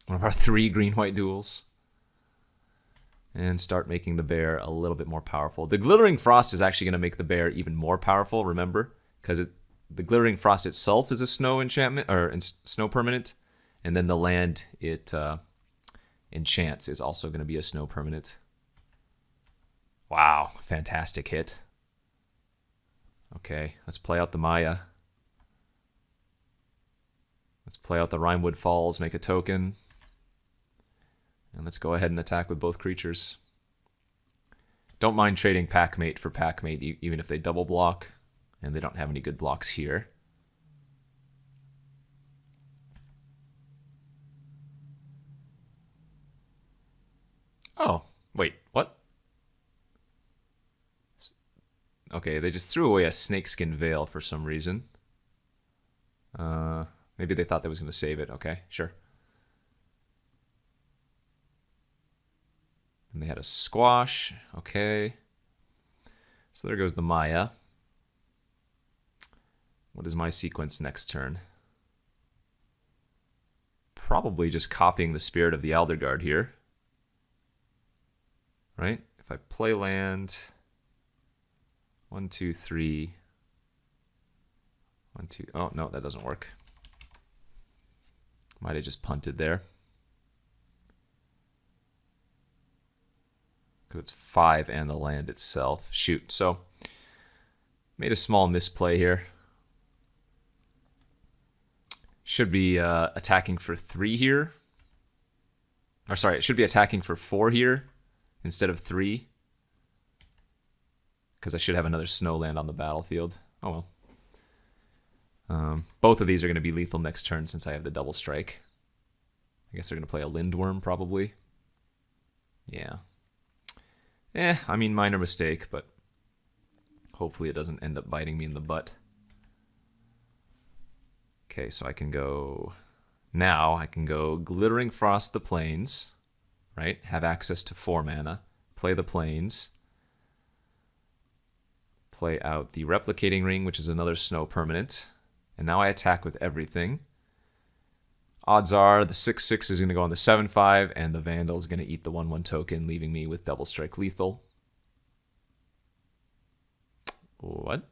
One of our 3 green-white duels. And start making the bear a little bit more powerful. The Glittering Frost is actually going to make the bear even more powerful, remember? Because the Glittering Frost itself is a snow enchantment, or snow permanent. And then the land it enchants is also going to be a snow permanent. Wow, fantastic hit. Okay, let's play out the Maya. Let's play out the Rimewood Falls, make a token. And let's go ahead and attack with both creatures. Don't mind trading Packmate for Packmate, even if they double block. And they don't have any good blocks here. Oh, wait, what? Okay, they just threw away a Snakeskin Veil for some reason. Maybe they thought they was going to save it. Okay, sure. And they had a squash. Okay. So there goes the Maya. What is my sequence next turn? Probably just copying the Spirit of the Elderguard here. Right? If I play land... 1, 2, 3... 1, 2... Oh, no, that doesn't work. Might have just punted there. Because it's 5 and the land itself. Shoot. So, made a small misplay here. Should be attacking for 3 here. Or sorry, it should be attacking for 4 here instead of 3. Because I should have another snow land on the battlefield. Oh well. Both of these are going to be lethal next turn since I have the double strike. I guess they're going to play a Lindworm probably. Yeah. I mean, minor mistake, but hopefully it doesn't end up biting me in the butt. Okay, so I can go... Now I can go Glittering Frost the Plains, right? Have access to 4 mana. Play the Plains. Play out the Replicating Ring, which is another snow permanent. And now I attack with everything. Odds are the 6/6 is going to go on the 7/5, and the Vandal is going to eat the 1/1 token, leaving me with double strike lethal. What?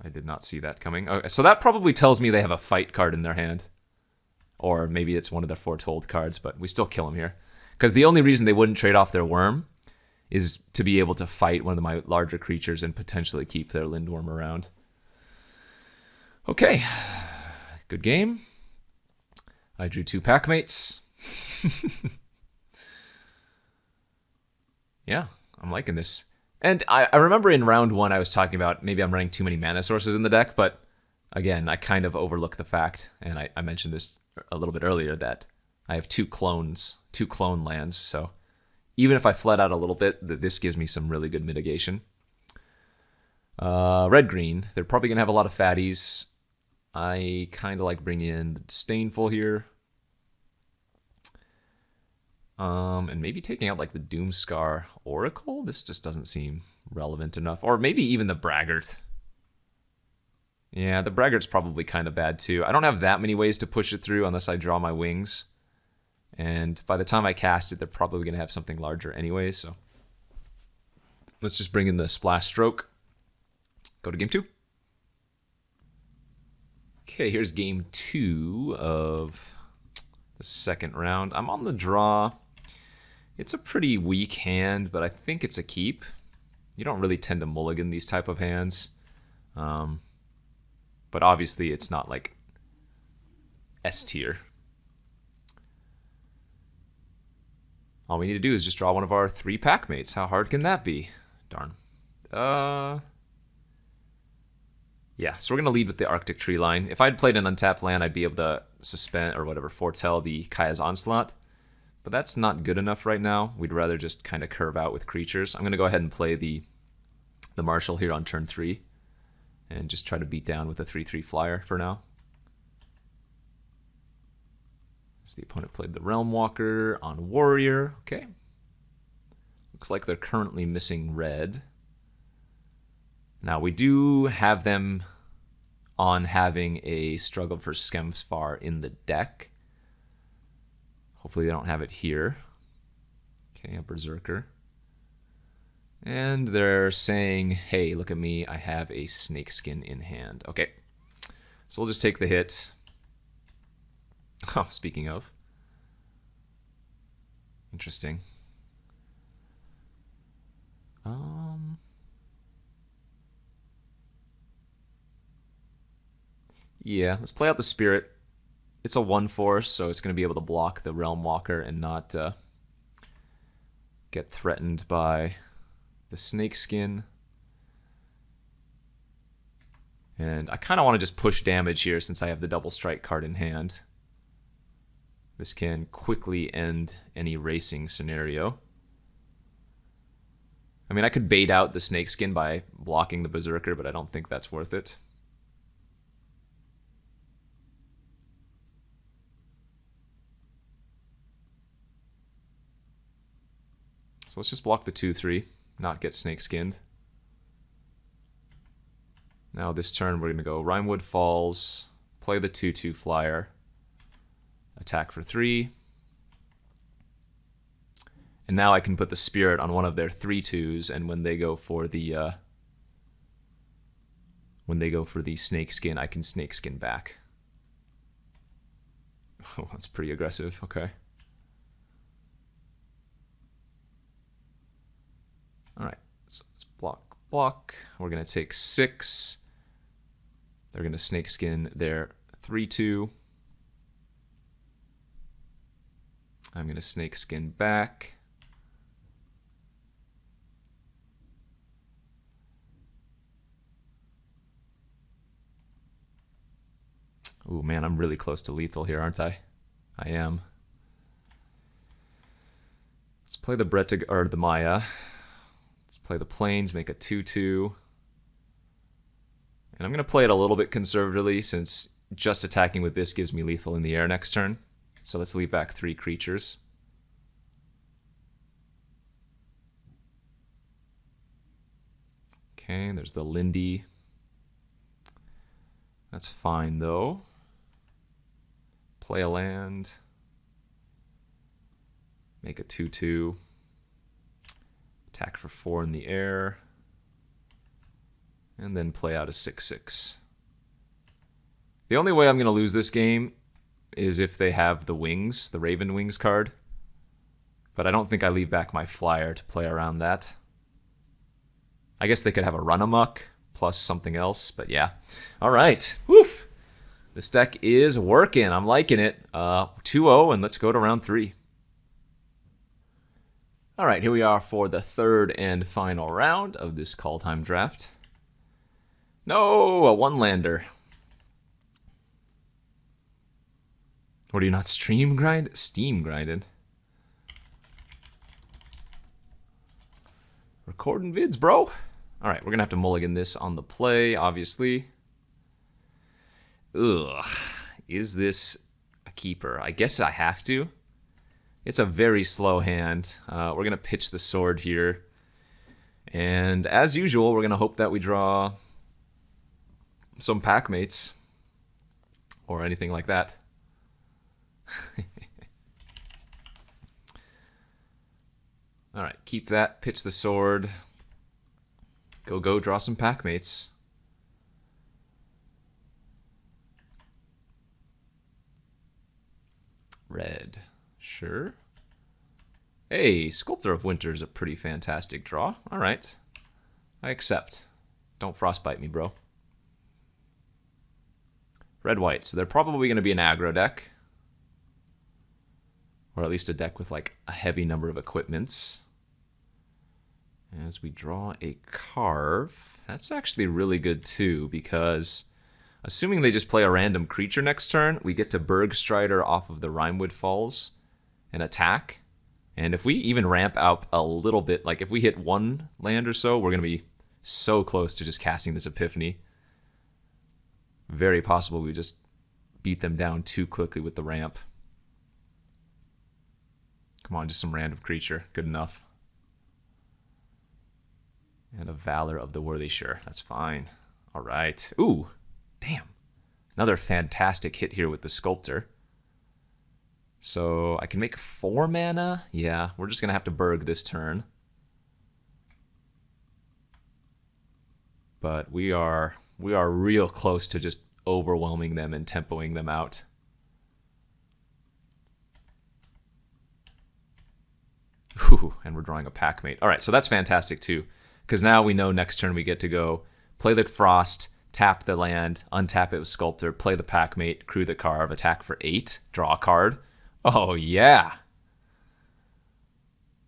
I did not see that coming. Okay, so that probably tells me they have a fight card in their hand. Or maybe it's one of their foretold cards, but we still kill them here. Because the only reason they wouldn't trade off their worm is to be able to fight one of my larger creatures and potentially keep their Lindworm around. Okay, good game. I drew 2 packmates. Yeah, I'm liking this. And I remember in round 1 I was talking about maybe I'm running too many mana sources in the deck, but again, I kind of overlooked the fact, and I mentioned this a little bit earlier, that I have 2 clone lands, so even if I fled out a little bit, this gives me some really good mitigation. Red-green, they're probably going to have a lot of fatties. I kind of like bringing in the Disdainful here. And maybe taking out like the Doomscar Oracle. This just doesn't seem relevant enough. Or maybe even the Braggart. Yeah, the Braggart's probably kind of bad too. I don't have that many ways to push it through unless I draw my wings. And by the time I cast it, they're probably going to have something larger anyway, so let's just bring in the Splash Stroke. Go to game 2. Okay, here's game 2 of the second round. I'm on the draw. It's a pretty weak hand, but I think it's a keep. You don't really tend to mulligan these type of hands. But obviously it's not like S tier. All we need to do is just draw one of our 3 packmates. How hard can that be? Darn. Yeah, so we're going to lead with the Arctic Tree line. If I'd played an untapped land, I'd be able to suspend, or whatever, foretell the Kaya's Onslaught. But that's not good enough right now. We'd rather just kind of curve out with creatures. I'm going to go ahead and play the Marshal here on turn 3. And just try to beat down with a 3/3 flyer for now. As the opponent played the Realm Walker on Warrior. Okay. Looks like they're currently missing red. Now, we do have them on having a Struggle for Skemspar in the deck. Hopefully they don't have it here. Okay, a Berserker. And they're saying, hey, look at me, I have a Snakeskin in hand. Okay, so we'll just take the hit. Oh, speaking of. Interesting. Yeah, let's play out the Spirit. It's a 1/4, so it's going to be able to block the Realm Walker and not get threatened by the Snakeskin. And I kind of want to just push damage here since I have the Double Strike card in hand. This can quickly end any racing scenario. I mean, I could bait out the Snakeskin by blocking the Berserker, but I don't think that's worth it. So let's just block the 2/3, not get snake skinned. Now this turn we're going to go Rimewood Falls, play the 2/2 flyer, attack for 3. And now I can put the spirit on one of their 3/2s, and when they go for the snake skin, I can snake skin back. Oh, that's pretty aggressive. Okay. All right. So let's block. We're gonna take 6. They're gonna snake skin their 3/2. I'm gonna snake skin back. Ooh, man, I'm really close to lethal here, aren't I? I am. Let's play the or the Maya. Let's play the Plains, make a 2/2. And I'm going to play it a little bit conservatively since just attacking with this gives me lethal in the air next turn. So let's leave back 3 creatures. Okay, there's the Lindy. That's fine, though. Play a land. Make a 2/2. Attack for 4 in the air. And then play out a 6/6. The only way I'm going to lose this game is if they have the wings, the Raven Wings card. But I don't think I leave back my flyer to play around that. I guess they could have a run amok plus something else, but yeah. All right. Woof. This deck is working. I'm liking it. 2-0, and let's go to round 3. All right, here we are for the 3rd and final round of this Kaldhiem Draft. No, a 1-lander. What, are you not Steam grinded? Recording vids, bro. All right, we're going to have to mulligan this on the play, obviously. Ugh, is this a keeper? I guess I have to. It's a very slow hand. We're going to pitch the sword here. And as usual, we're going to hope that we draw some pack mates or anything like that. All right, keep that, pitch the sword. Go, draw some pack mates. Red, sure. Hey, Sculptor of Winter is a pretty fantastic draw. All right, I accept. Don't frostbite me, bro. Red-white, so they're probably going to be an aggro deck. Or at least a deck with like a heavy number of equipments. As we draw a carve, that's actually really good too, because assuming they just play a random creature next turn, we get to Bergstrider off of the Rimewood Falls and attack. And if we even ramp up a little bit, like if we hit 1 land or so, we're going to be so close to just casting this Epiphany. Very possible we just beat them down too quickly with the ramp. Come on, just some random creature. Good enough. And a Valor of the Worthy. Sure, that's fine. All right. Ooh, damn. Another fantastic hit here with the Sculptor. So I can make 4 mana. Yeah, we're just going to have to Berg this turn. But we are real close to just overwhelming them and tempoing them out. Ooh, and we're drawing a pack mate. All right, so that's fantastic too, because now we know next turn we get to go play the Frost, tap the land, untap it with Sculptor, play the pack mate, crew the carve, attack for 8, draw a card. Oh yeah.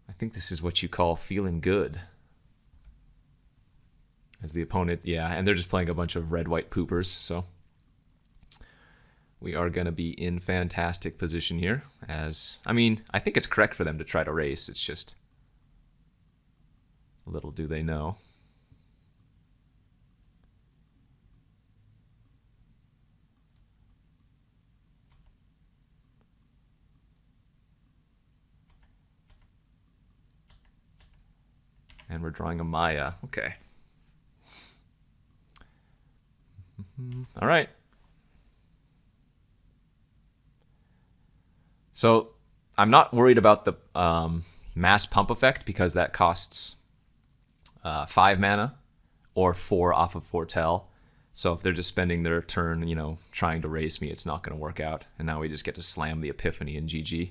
I think this is what you call feeling good. As the opponent, yeah, and they're just playing a bunch of red-white poopers, so we are going to be in fantastic position here. As, I mean, I think it's correct for them to try to race. It's just little do they know. And we're drawing a Maya. Okay. All right. So I'm not worried about the mass pump effect because that costs 5 mana or 4 off of Foretell. So if they're just spending their turn, you know, trying to race me, it's not going to work out. And now we just get to slam the Epiphany and GG.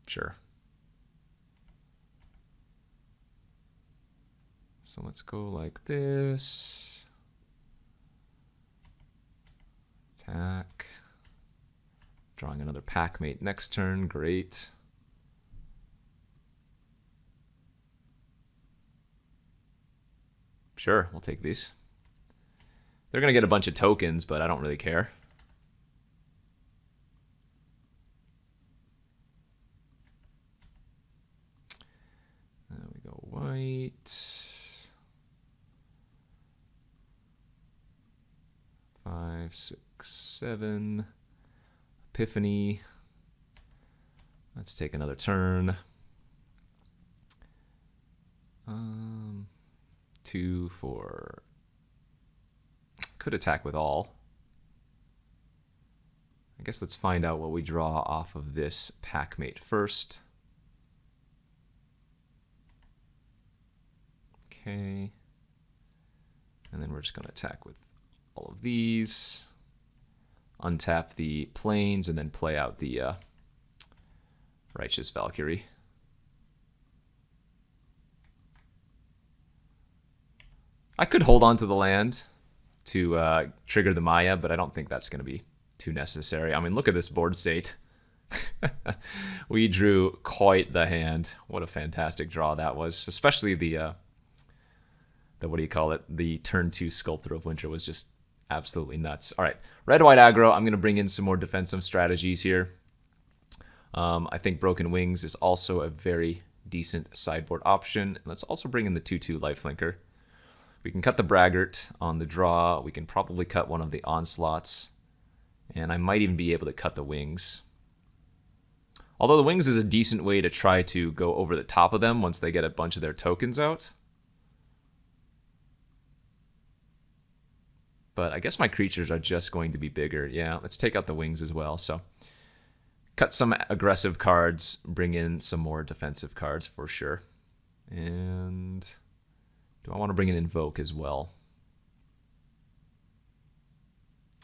Sure. So let's go like this. Attack. Drawing another Packmate next turn. Great. Sure, we'll take these. They're going to get a bunch of tokens, but I don't really care. There we go, white. 5, 6, 7. Epiphany. Let's take another turn. 2, 4. Could attack with all. I guess let's find out what we draw off of this Packmate first. Okay. And then we're just going to attack with all of these. Untap the planes and then play out the Righteous Valkyrie. I could hold on to the land to trigger the Maya, but I don't think that's going to be too necessary. I mean, look at this board state. We drew quite the hand. What a fantastic draw that was. Especially the what do you call it? The turn 2 Sculptor of Winter was just absolutely nuts. All right, red-white aggro. I'm going to bring in some more defensive strategies here. I think Broken Wings is also a very decent sideboard option. Let's also bring in the 2/2 Lifelinker. We can cut the Braggart on the draw. We can probably cut one of the Onslaughts. And I might even be able to cut the Wings. Although the Wings is a decent way to try to go over the top of them once they get a bunch of their tokens out. But I guess my creatures are just going to be bigger. Yeah, let's take out the Wings as well. So cut some aggressive cards, bring in some more defensive cards for sure. And do I want to bring in Invoke as well?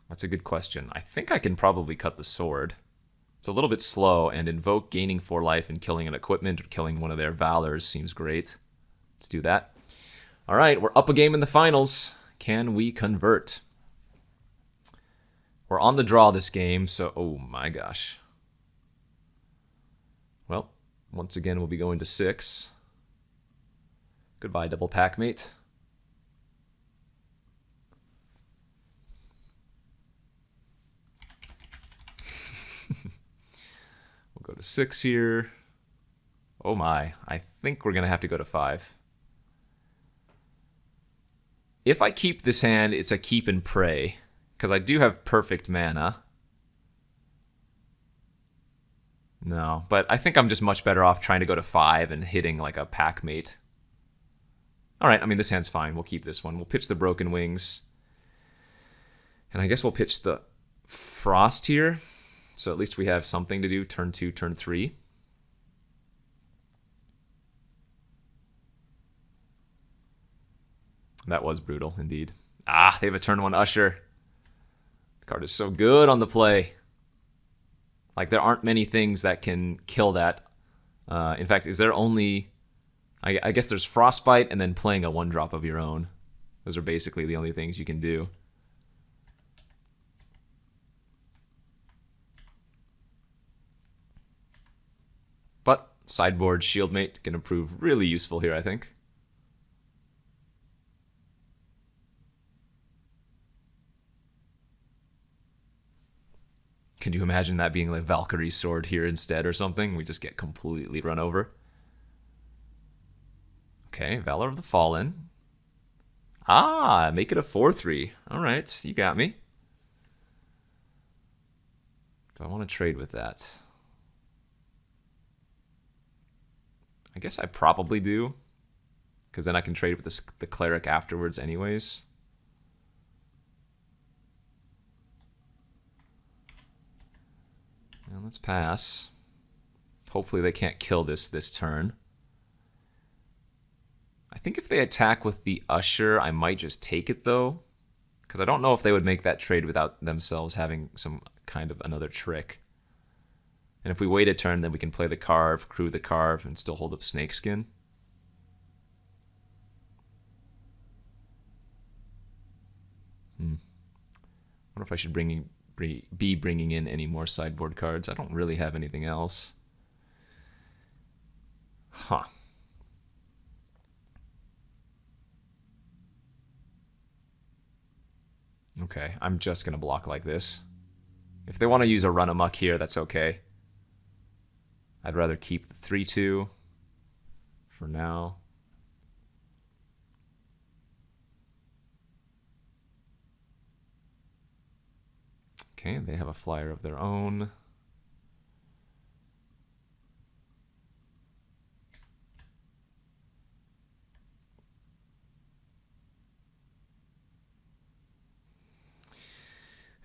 That's a good question. I think I can probably cut the Sword. It's a little bit slow, and Invoke gaining 4 life and killing an equipment or killing one of their Valors seems great. Let's do that. All right, we're up a game in the finals. Can we convert? We're on the draw this game, so oh my gosh. Well, once again, we'll be going to 6. Goodbye, double Packmate. We'll go to 6 here. Oh my, I think we're going to have to go to 5. If I keep this hand, it's a keep and pray, because I do have perfect mana. No, but I think I'm just much better off trying to go to 5 and hitting like a Packmate. All right, I mean, this hand's fine. We'll keep this one. We'll pitch the Broken Wings. And I guess we'll pitch the Frost here. So at least we have something to do. Turn 2, turn 3. That was brutal, indeed. Ah, they have a turn 1 Usher. The card is so good on the play. Like, there aren't many things that can kill that. In fact, is there only... I guess there's Frostbite and then playing a 1-drop of your own. Those are basically the only things you can do. But sideboard Shieldmate can prove really useful here, I think. Can you imagine that being like Valkyrie's Sword here instead or something? We just get completely run over. Okay, Valor of the Fallen. Ah, make it a 4/3. All right, you got me. Do I want to trade with that? I guess I probably do, because then I can trade with the cleric afterwards anyways. And let's pass. Hopefully they can't kill this turn. I think if they attack with the Usher, I might just take it though, because I don't know if they would make that trade without themselves having some kind of another trick. And if we wait a turn, then we can play the Carve, crew the Carve, and still hold up Snakeskin. I wonder if I should be bringing in any more sideboard cards. I don't really have anything else. Huh. Okay, I'm just going to block like this. If they want to use a run amok here, that's okay. I'd rather keep the 3-2 for now. Okay, they have a flyer of their own.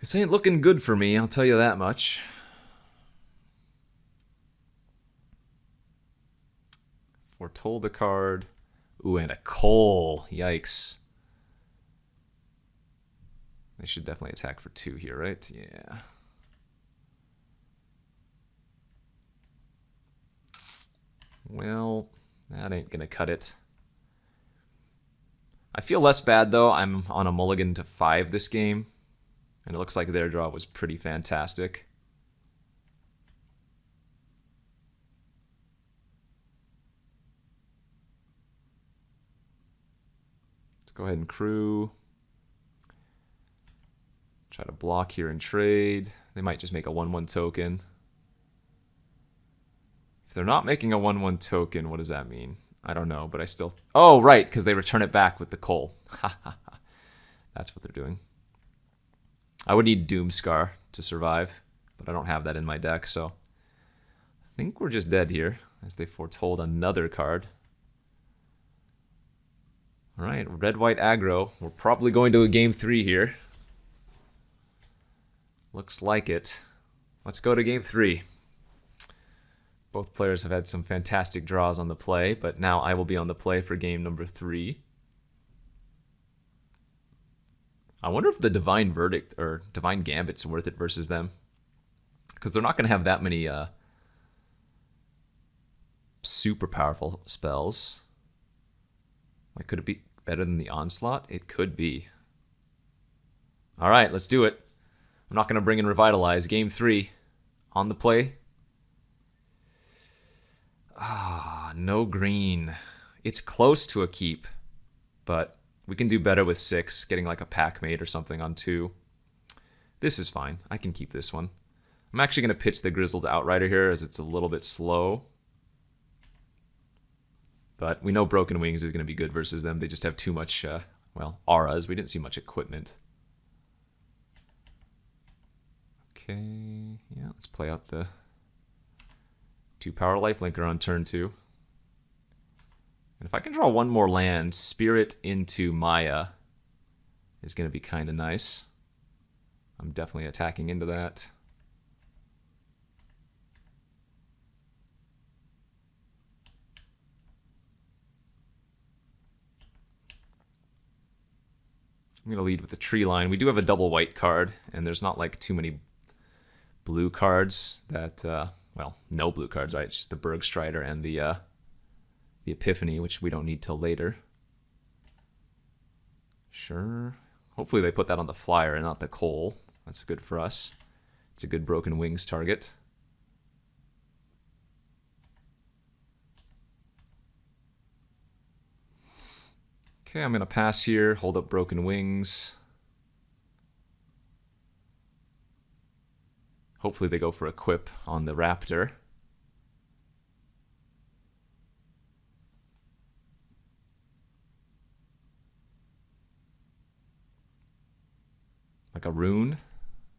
This ain't looking good for me, I'll tell you that much. Foretold a card. Ooh, and a coal. Yikes. They should definitely attack for 2 here, right? Yeah. Well, that ain't gonna cut it. I feel less bad, though. I'm on a mulligan to 5 this game. And it looks like their draw was pretty fantastic. Let's go ahead and crew. Try to block here and trade. They might just make a 1/1 token. If they're not making a 1/1 token, what does that mean? I don't know, but I still... Oh, right, because they return it back with the coal. That's what they're doing. I would need Doomscar to survive, but I don't have that in my deck, so I think we're just dead here, as they foretold another card. All right, red-white aggro. We're probably going to a game 3 here. Looks like it. Let's go to game 3. Both players have had some fantastic draws on the play, but now I will be on the play for game number 3. I wonder if the Divine Verdict or Divine Gambit's worth it versus them. Because they're not going to have that many super powerful spells. Like, could it be better than the Onslaught? It could be. All right, let's do it. I'm not going to bring in Revitalize. Game 3 on the play. Ah, no green. It's close to a keep, but we can do better with 6, getting like a pack mate or something on 2. This is fine. I can keep this one. I'm actually going to pitch the Grizzled Outrider here as it's a little bit slow. But we know Broken Wings is going to be good versus them. They just have too much, well, auras. We didn't see much equipment. Okay, yeah, let's play out the 2-power lifelinker on turn 2. And if I can draw one more land, Spirit into Maya is going to be kind of nice. I'm definitely attacking into that. I'm going to lead with the tree line. We do have a double white card, and there's not like too many blue cards that, well, no blue cards, right? It's just the Bergstrider and the Epiphany, which we don't need till later. Sure. Hopefully they put that on the flyer and not the coal. That's good for us. It's a good Broken Wings target. Okay, I'm going to pass here, hold up Broken Wings. Hopefully they go for Equip on the Raptor. Like a rune?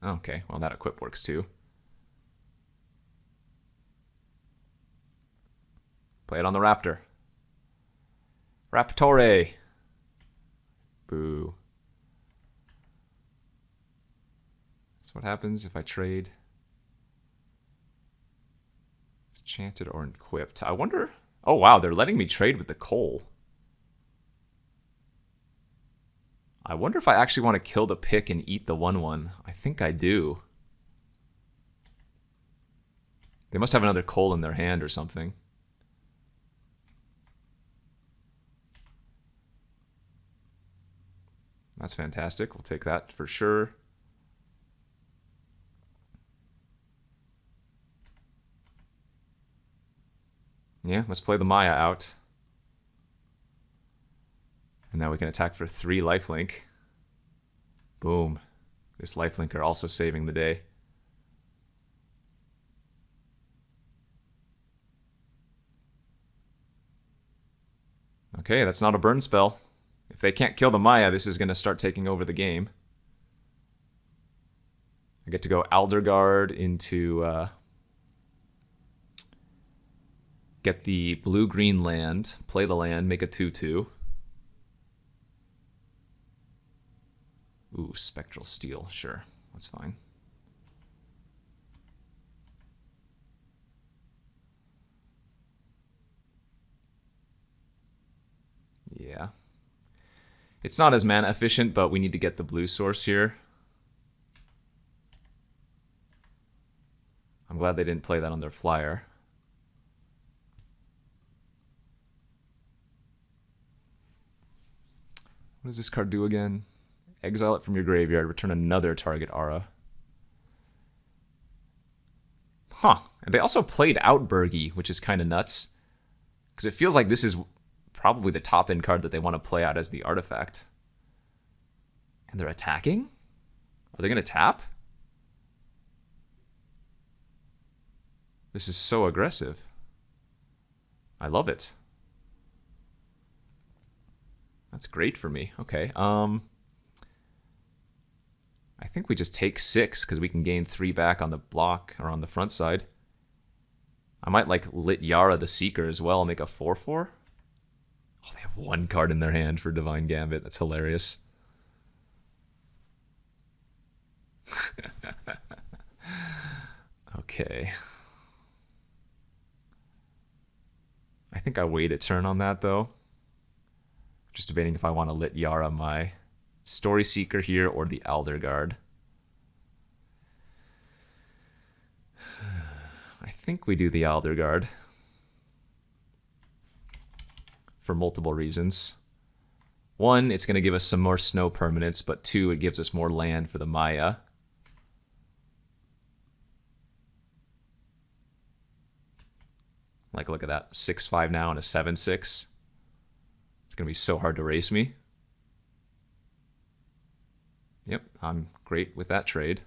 Okay, well that Equip works too. Play it on the Raptor. Raptore. Boo. That's what happens if I trade. It's chanted or equipped. I wonder... Oh, wow, they're letting me trade with the coal. I wonder if I actually want to kill the pick and eat the 1/1. I think I do. They must have another coal in their hand or something. That's fantastic. We'll take that for sure. Yeah, let's play the Maya out. And now we can attack for 3 lifelink. Boom. This lifelinker also saving the day. Okay, that's not a burn spell. If they can't kill the Maya, this is going to start taking over the game. I get to go Alderguard into... get the blue-green land, play the land, make a 2/2. Ooh, Spectral Steel. Sure, that's fine. Yeah. It's not as mana efficient, but we need to get the blue source here. I'm glad they didn't play that on their flyer. What does this card do again? Exile it from your graveyard, return another target aura. Huh. And they also played out Bergie, which is kind of nuts. Because it feels like this is probably the top end card that they want to play out as the artifact. And they're attacking? Are they going to tap? This is so aggressive. I love it. That's great for me. Okay. I think we just take 6 because we can gain 3 back on the block or on the front side. I might like Lit Yara the Seeker as well and make a 4/4. Oh, they have 1 card in their hand for Divine Gambit. That's hilarious. Okay. I think I wait a turn on that though. Just debating if I want to Lit Yara my Story Seeker here or the Alderguard. I think we do the Alderguard. For multiple reasons. 1, it's going to give us some more snow permanents, but 2, it gives us more land for the Maya. Like, look at that. 6/5 now and a 7/6. It's going to be so hard to race me. Yep, I'm great with that trade.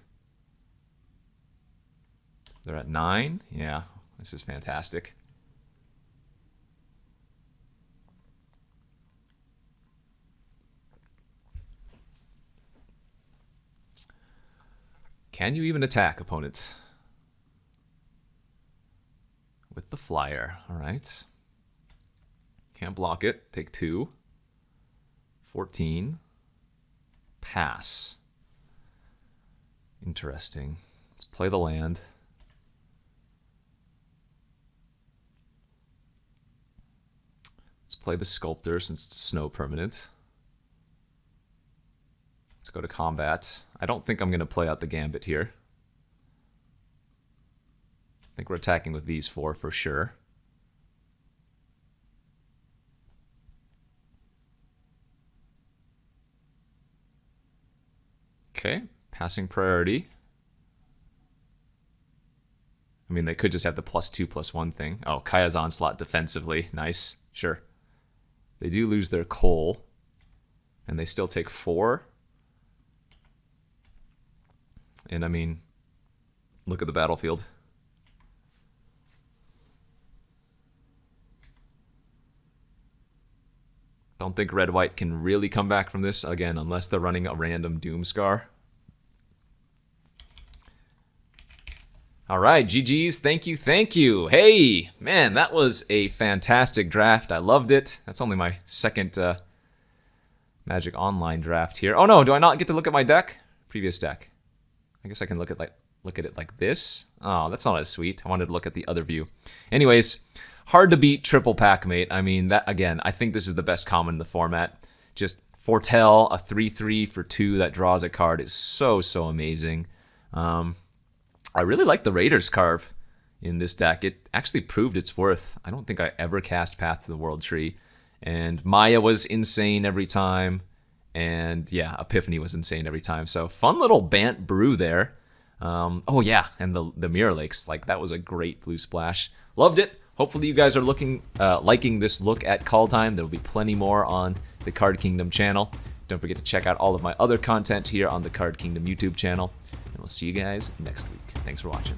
They're at 9. Yeah, this is fantastic. Can you even attack, opponent? With the flyer. All right. Can't block it. Take 2. 14. Pass. Interesting. Let's play the land. Let's play the Sculptor since it's snow permanent. Let's go to combat. I don't think I'm going to play out the Gambit here. I think we're attacking with these 4 for sure. Okay, passing priority. I mean, they could just have the +2/+1 thing. Oh, Kaya's Onslaught defensively. Nice. Sure. They do lose their coal. And they still take 4. And I mean, look at the battlefield. Don't think red-white can really come back from this, again, unless they're running a random Doomscar. All right, GG's. Thank you, thank you. Hey, man, that was a fantastic draft. I loved it. That's only my second Magic Online draft here. Oh no, do I not get to look at my deck? Previous deck. I guess I can look at it like this. Oh, that's not as sweet. I wanted to look at the other view. Anyways, hard to beat triple pack mate. I mean, that again, I think this is the best common in the format. Just foretell a 3/3 for 2 that draws a card is so amazing. I really like the Raiders carve in this deck. It actually proved its worth. I don't think I ever cast Path to the World Tree. And Maya was insane every time. And yeah, Epiphany was insane every time. So fun little Bant brew there. Oh yeah, and the Mirror Lakes. Like, that was a great blue splash. Loved it. Hopefully you guys are liking this look at Kaldheim. There will be plenty more on the Card Kingdom channel. Don't forget to check out all of my other content here on the Card Kingdom YouTube channel. And we'll see you guys next week. Thanks for watching.